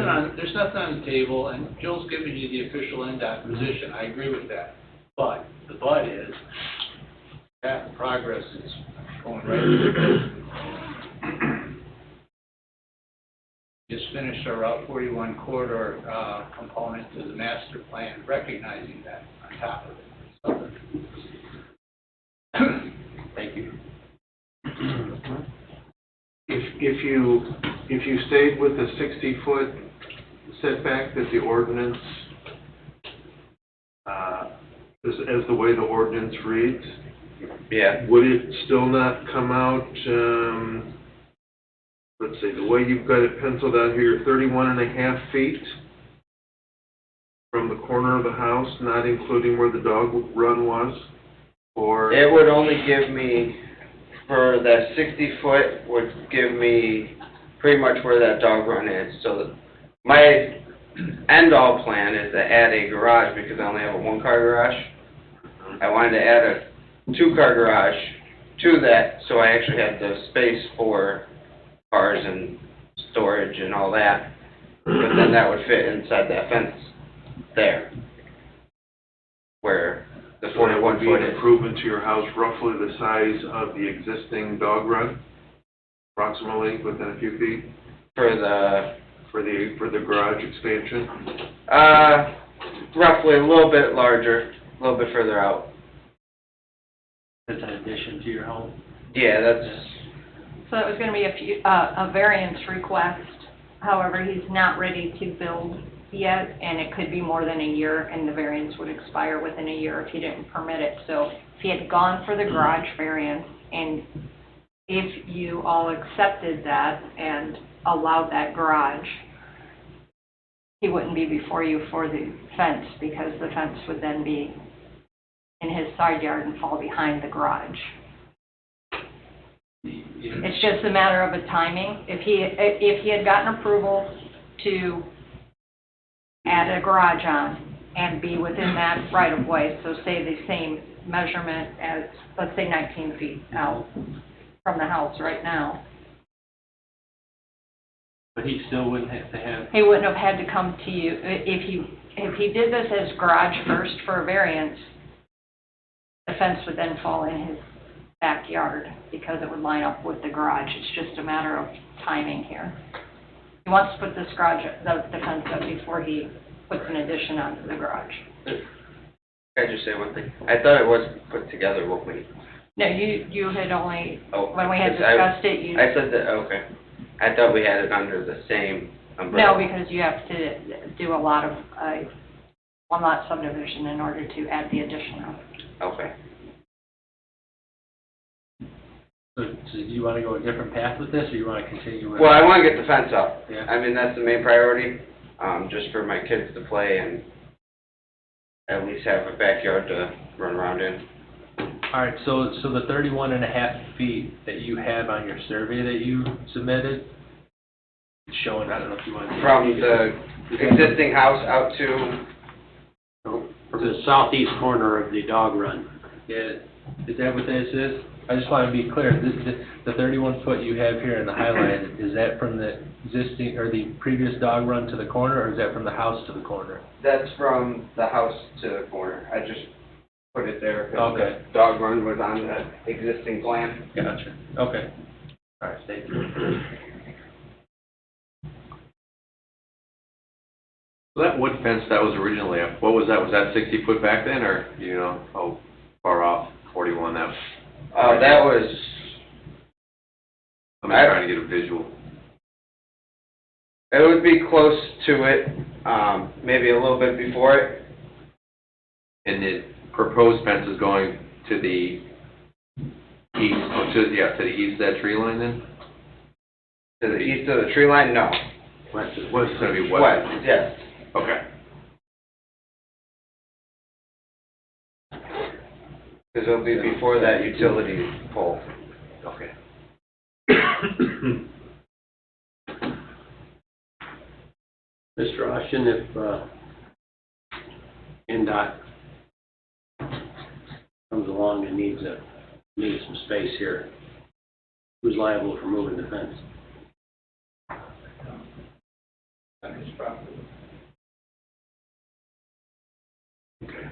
nothing on the table, and Joel's giving you the official NDOT position, I agree with that. But, the but is, that progress is going right. Just finished our Route 41 corridor, component to the master plan, recognizing that on top of it. So, Thank you. If you stayed with the 60-foot setback that the ordinance, as the way the ordinance reads, Yeah, would it still not come out, let's see, the way you've got it penciled out here, 31.5 feet from the corner of the house, not including where the dog run was? Or, it would only give me, for that 60-foot would give me pretty much where that dog run is. So my end-all plan is to add a garage because I only have a 1-car garage. I wanted to add a 2-car garage to that, so I actually had the space for cars and storage and all that. But then that would fit inside that fence there, where the so that would 41 be foot an is. improvement to your house roughly the size of the existing dog run? Approximately within a few feet For the, for the garage expansion? roughly a little bit larger, a little bit further out. That's an addition to your home? Yeah, that's, So that was gonna be a variance request. However, he's not ready to build yet, and it could be more than a year, and the variance would expire within a year if he didn't permit it. So if he had gone for the garage variance, and if you all accepted that and allowed that garage, he wouldn't be before you for the fence, because the fence would then be in his side yard and fall behind the garage. It's just a matter of a timing. If he had gotten approval to add a garage on and be within that right of way, so say the same measurement as, let's say 19 feet out from the house right now, But he still wouldn't have to have, he wouldn't have had to come to you. If he did this as garage first for a variance, the fence would then fall in his backyard because it would line up with the garage. It's just a matter of timing here. He wants to put this garage, the fence up before he puts an addition onto the garage. can I just say one thing? I thought it was put together when we, No, you had only, oh. when we had because discussed it, you, I said that, okay. I thought we had it under the same umbrella. no, because you have to do a lot of, one lot subdivision in order to add the addition on. Okay. so do you want to go a different path with this, or you want to continue with? Well, I want to get the fence up. Yeah. I mean, that's the main priority, just for my kids to play and at least have a backyard to run around in. All right, so the 31.5 feet that you have on your survey that you submitted, it's showing, I don't know if you want to. From the existing house out to, The southeast corner of the dog run. Yeah, is that what this is? I just want to be clear, the 31 foot you have here in the highlighted, is that from the existing, or the previous dog run to the corner, or is that from the house to the corner? that's from the house to the corner. I just put it there because Okay. the dog run was on the existing plan. Gotcha, okay. All right, thank you. So that wood fence that was originally up, what was that? Was that 60 foot back then, or do you know how far off 41 that was? That was, I'm just trying to get a visual. It would be close to it, maybe a little bit before it. And the proposed fence is going to the east, to the east of that tree line then? To the east of the tree line, no. West, it's gonna be west. West, yes. Okay. Because it'll be before that utility pole. Okay. Mr. Austin, if, NDOT comes along and needs some space here, who's liable for moving the fence? Okay.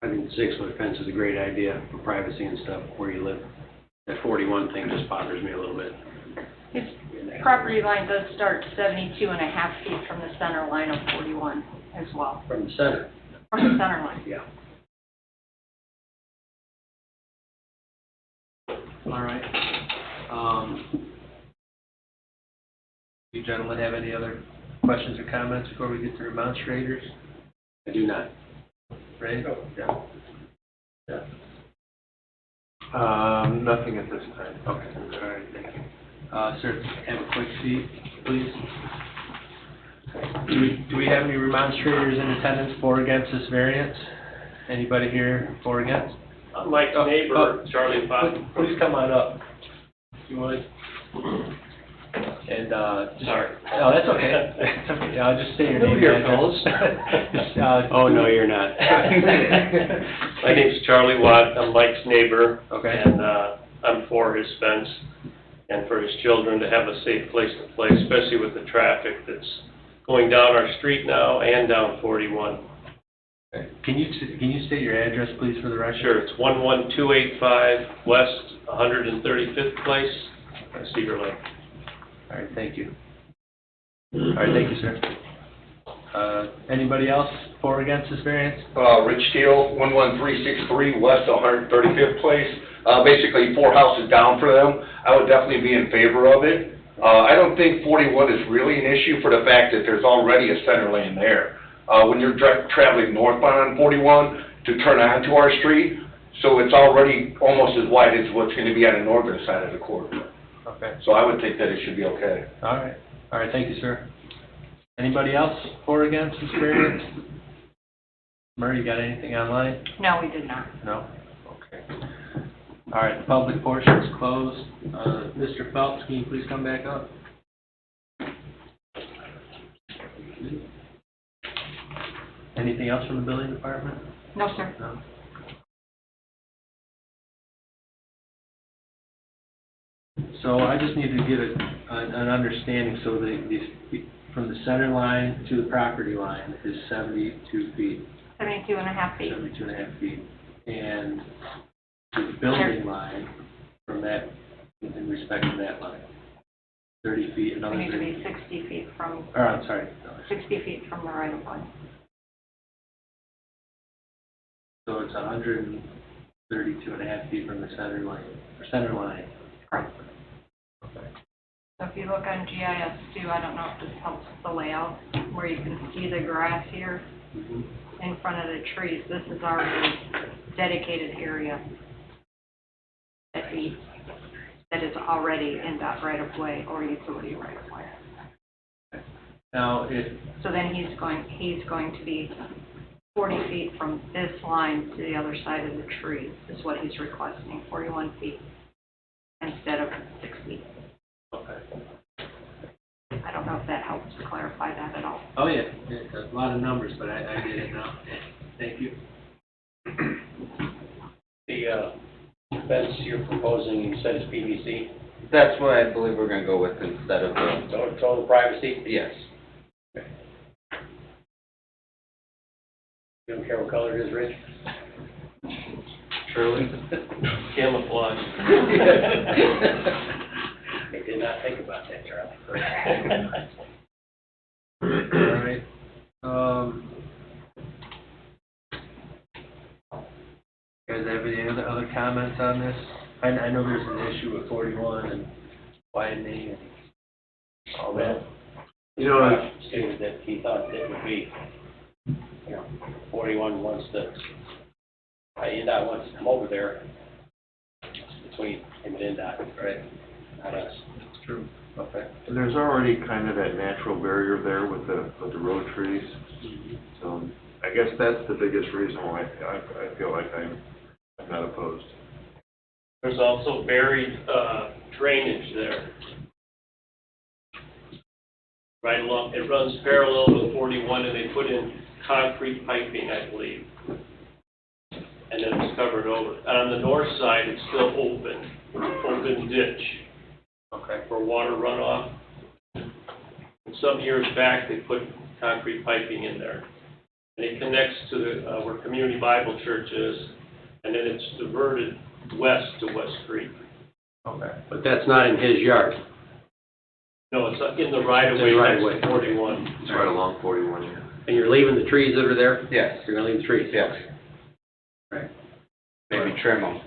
I think the 6-foot fence is a great idea for privacy and stuff where you live. That 41 thing just bothers me a little bit. His property line does start 72.5 feet from the center line of 41 as well, From the center. from the center line. Yeah. All right. You gentlemen have any other questions or comments before we get to remonstrators? I do not. Ray? Yeah. Yeah. Nothing at this time. Okay, all right, thank you. Sir, have a quick seat, please. Do we have any remonstrators in attendance for or against this variance? Anybody here for or against? Mike's neighbor, Charlie Fox. Please come on up, if you would. And, Sorry. Oh, that's okay. It's okay. Yeah, I'll just say your name. New year, and address. Just, Oh, no, you're not. My name's Charlie Watt, I'm Mike's neighbor. Okay. And, I'm for his fence and for his children to have a safe place to play, especially with the traffic that's going down our street now and down 41. Okay. Can you state your address, please, for the record? Sure, it's 11285 West 135th Place, Cedar Lake. All right, thank you. All right, thank you, sir. Anybody else for or against this variance? Rich Steele, 11363 West 135th Place. Basically 4 houses down for them. I would definitely be in favor of it. I don't think 41 is really an issue for the fact that there's already a center lane there. When you're traveling northbound on 41 to turn onto our street, so it's already almost as wide as what's going to be on the northern side of the corridor. Okay. So I would think that it should be okay. All right, thank you, sir. Anybody else for or against this variance? Murray, you got anything online? No, we did not. No? Okay. All right, the public portion is closed. Mr. Phelps, can you please come back up? Anything else from the building department? No, sir. No? So I just need to get an understanding, so from the center line to the property line is 72 feet. 72.5 feet. 72.5 feet. And the building line from that, in respect to that line, 30 feet, another We need to 30. be 60 feet from, Or, I'm sorry. 60 feet from the right of way. So it's 132.5 feet from the center line. Correct. Okay. So if you look on GIS too, I don't know if this helps the layout, where you can see the grass here Mhm. in front of the trees. This is already dedicated area that is already in that right of way or utility right of way. Now, if, So then he's going to be 40 feet from this line to the other side of the tree, is what he's requesting, 41 feet instead of 60. okay. I don't know if that helps to clarify that at all. Oh, yeah, it's a lot of numbers, but I get it now. Thank you. The fence you're proposing, you said is PVC, That's what I believe we're gonna go with instead of the, total privacy? yes. You don't care what color it is, Rich? Shirley? Camouflage. I did not think about that, Charlie. All right. Guys, have any other comments on this? I know there's an issue with 41 and widening and all that. You know, Stated that he thought it would be, 41 wants to, NDOT wants to come over there between him and NDOT, right? Not us. That's true. Okay. and there's already kind of that natural barrier there with the road trees. So I guess that's the biggest reason why I feel like I'm not opposed. There's also buried drainage there. Right along, it runs parallel with 41, and they put in concrete piping, I believe. And then it's covered over. And on the north side, it's still open ditch. Okay. For water runoff. And some years back, they put concrete piping in there. And it connects to the, where Community Bible Church is, and then it's diverted west to West Creek. Okay. But that's not in his yard. No, it's in the right of way next to 41. It's right along 41, yeah. And you're leaving the trees that are there? Yes, You're gonna leave the trees? yes. Right. Maybe trim them.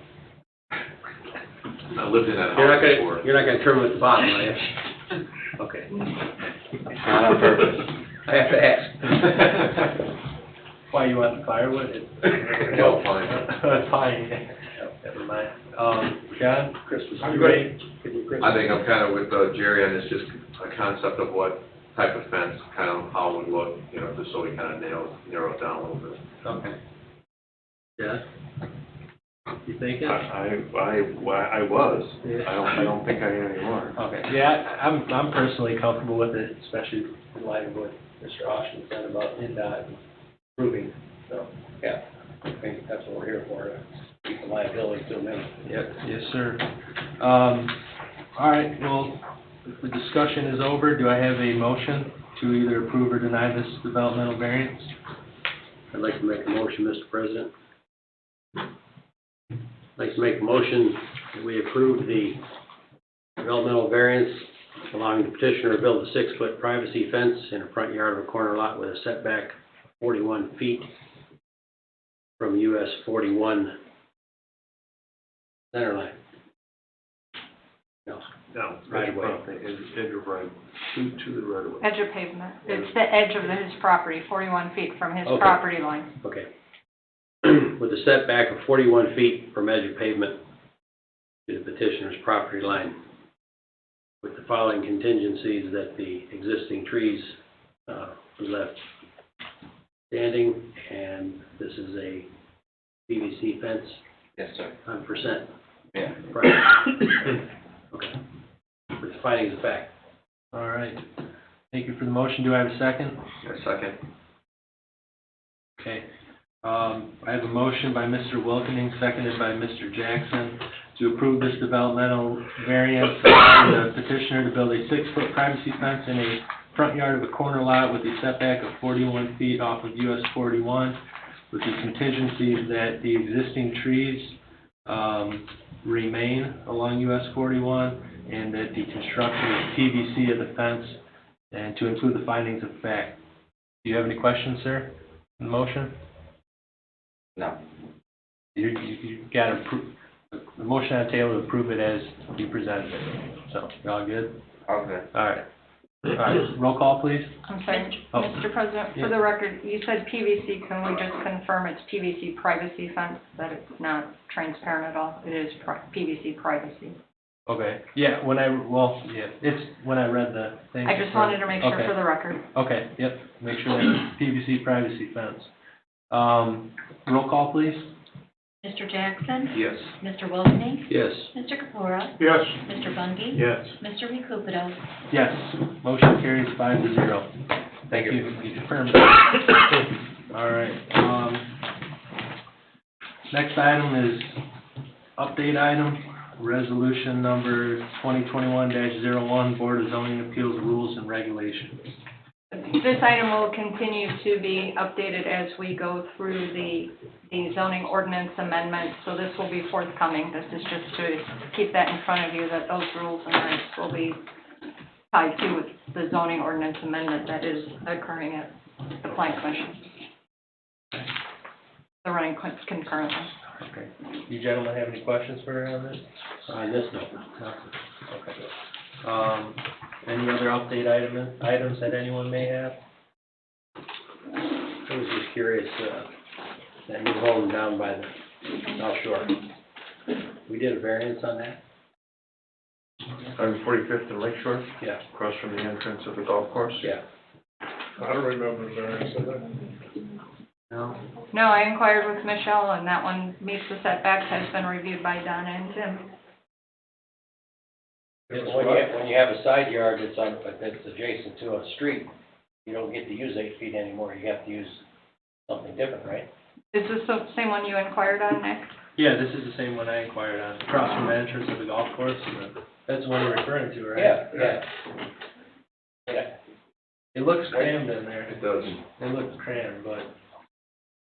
I lived in that You're not house before. gonna, you're not gonna trim them at the bottom, are you? Okay. Not on purpose. I have to ask. Why, you want the firewood? No, fine. Fine. Never mind. John? Christmas. I'm good. I think I'm kind of with Jerry on this, just a concept of what type of fence, kind of how it would look, just so we kind of narrow it down a little bit. Okay. Yeah? You thinking? I was. Yeah. I don't think I am anymore. Okay, yeah, I'm personally comfortable with it, especially in light of what Mr. Austin said about NDOT improving, so, yeah, I think that's what we're here for, to keep the liability to a minimum. Yep, yes, sir. All right, well, if the discussion is over, do I have a motion to either approve or deny this developmental variance? I'd like to make a motion, Mr. President. I'd like to make a motion that we approve the developmental variance allowing the petitioner to build a 6-foot privacy fence in a front yard of a corner lot with a setback of 41 feet from US 41 center line. No, Right away. Edge of right, to the right of way. Edge of pavement. It's the edge of his property, 41 feet from his Okay. property line. Okay. With a setback of 41 feet from edge of pavement to the petitioner's property line, with the following contingencies: that the existing trees be left standing, and this is a PVC fence, Yes, sir. 100%. Yeah. Right. Okay. With findings of fact. All right. Thank you for the motion. Do I have a second? A second. Okay. I have a motion by Mr. Wilkening, seconded by Mr. Jackson, to approve this developmental variance allowing the petitioner to build a 6-foot privacy fence in a front yard of a corner lot with a setback of 41 feet off of US 41, with the contingencies that the existing trees remain along US 41, and that the construction of PVC of the fence, and to include the findings of fact. Do you have any questions, sir, on the motion? No. You got the motion on the table to approve it as you presented it. So, you all good? Okay. All right. All right, roll call, please. I'm sorry, Oh. Mr. President, Yeah. for the record, you said PVC, can we just confirm it's PVC privacy fence, that it's not transparent at all? It is PVC privacy. Okay, yeah, it's when I read the thing. I just wanted to make sure Okay. for the record. Okay, yep, make sure that's PVC privacy fence. Roll call, please. Mr. Jackson? Yes. Mr. Wilkening? Yes. Mr. Kapura? Yes. Mr. Bungie? Yes. Mr. Recupero? Yes, motion carries 5-0. Thank you. You confirmed. All right, next item is update item, resolution number 2021-01, Board of Zoning Appeals Rules and Regulations. This item will continue to be updated as we go through the zoning ordinance amendments, so this will be forthcoming. This is just to keep that in front of you, that those rules and regs will be tied to the zoning ordinance amendment that is occurring at the Plan Commission. They're running concurrently. Okay. You gentlemen have any questions for her on this? On this note. Okay. Any other update items that anyone may have? I was just curious, that new home down by the South Shore. We did a variance on that? On 45th and Lake Shore, Yeah. across from the entrance of the golf course? Yeah. I don't remember the variance of that. No? No, I inquired with Michelle, and that one meets the setbacks, has been reviewed by Donna and Tim. When you have a side yard that's adjacent to a street, you don't get to use 8 feet anymore, you have to use something different, right? Is this the same one you inquired on, Nick? Yeah, this is the same one I inquired on, across from the entrance of the golf course. That's the one you're referring to, right? Yeah. It looks crammed in there. It does. It looks crammed, but.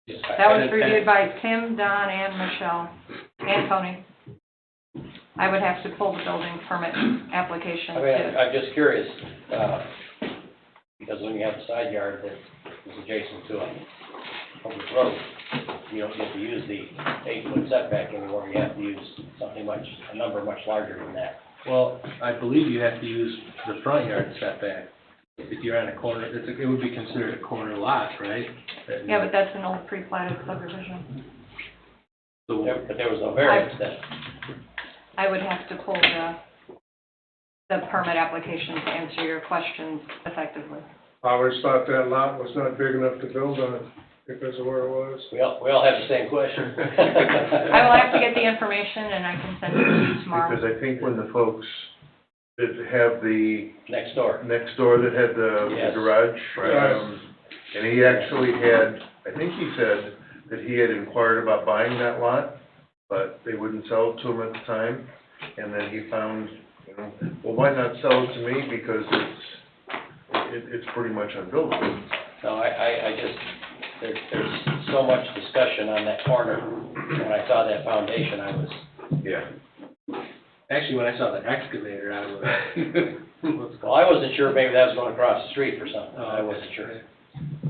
That was reviewed by Tim, Don, and Michelle, and Tony. I would have to pull the building permit application I mean, too. I'm just curious, because when you have a side yard that is adjacent to a public road, you don't get to use the 8-foot setback anymore, you have to use a number much larger than that. Well, I believe you have to use the front yard setback. If you're on a corner, it would be considered a corner lot, right? Yeah, but that's an old pre-platted subdivision. So, But there was no variance then. I would have to pull the permit application to answer your questions effectively. I always thought that lot was not big enough to build on because of where it was. We all have the same question. I will have to get the information and I can send it to you tomorrow. Because I think when the folks that have the Next door. that had the Yes. garage, Right. and he actually had, I think he said that he had inquired about buying that lot, but they wouldn't sell it to him at the time, and then he found, well, why not sell it to me, because it's pretty much unbuildable. No, I just, there's so much discussion on that corner. When I saw that foundation, I was, Yeah. actually, when I saw the excavator, I was, well, I wasn't sure maybe that was going across the street or something. Oh, I wasn't sure.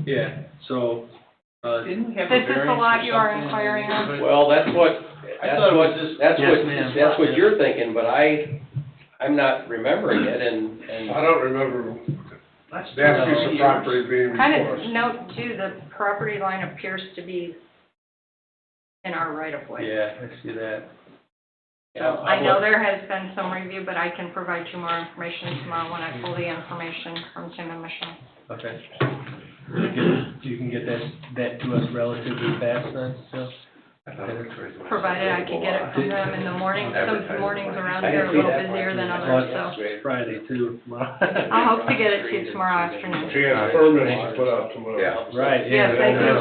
yeah, so, Didn't we have a This is the variance lot or you are something? inquiring on? Well, that's what Yes, ma'am. that's what you're thinking, but I'm not remembering it, and I don't remember that piece of property being Kind enforced. of note too, the property line appears to be in our right of way. yeah, I see that. So I know there has been some review, but I can provide you more information tomorrow when I pull the information from Tim and Michelle. Okay. You can get that to us relatively fast then, so? Provided I can get it from them in the morning. Some mornings around here are a little busier than others, so It's Friday too, tomorrow. I hope to get it to you tomorrow afternoon. She has permits to put out tomorrow. Yeah. Right, Yes, yeah. I do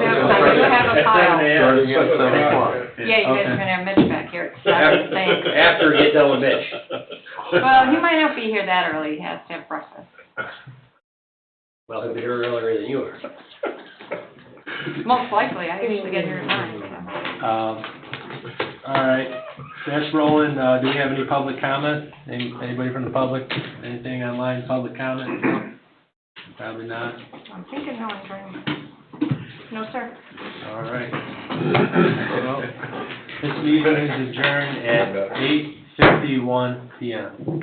have a pile. Starting at 7 o'clock. Yeah, you guys are gonna have Mitch back here at 7, thanks. after we get done with Mitch. Well, he might not be here that early, he has to have breakfast. Well, he'll be here earlier than you are. Most likely, I usually get here at 9, so. All right, that's rolling. Do we have any public comment? Anybody from the public? Anything online, public comment? No? Probably not. I'm thinking no one's running. No, sir. All right. Well, this meeting is adjourned at 8:51 PM.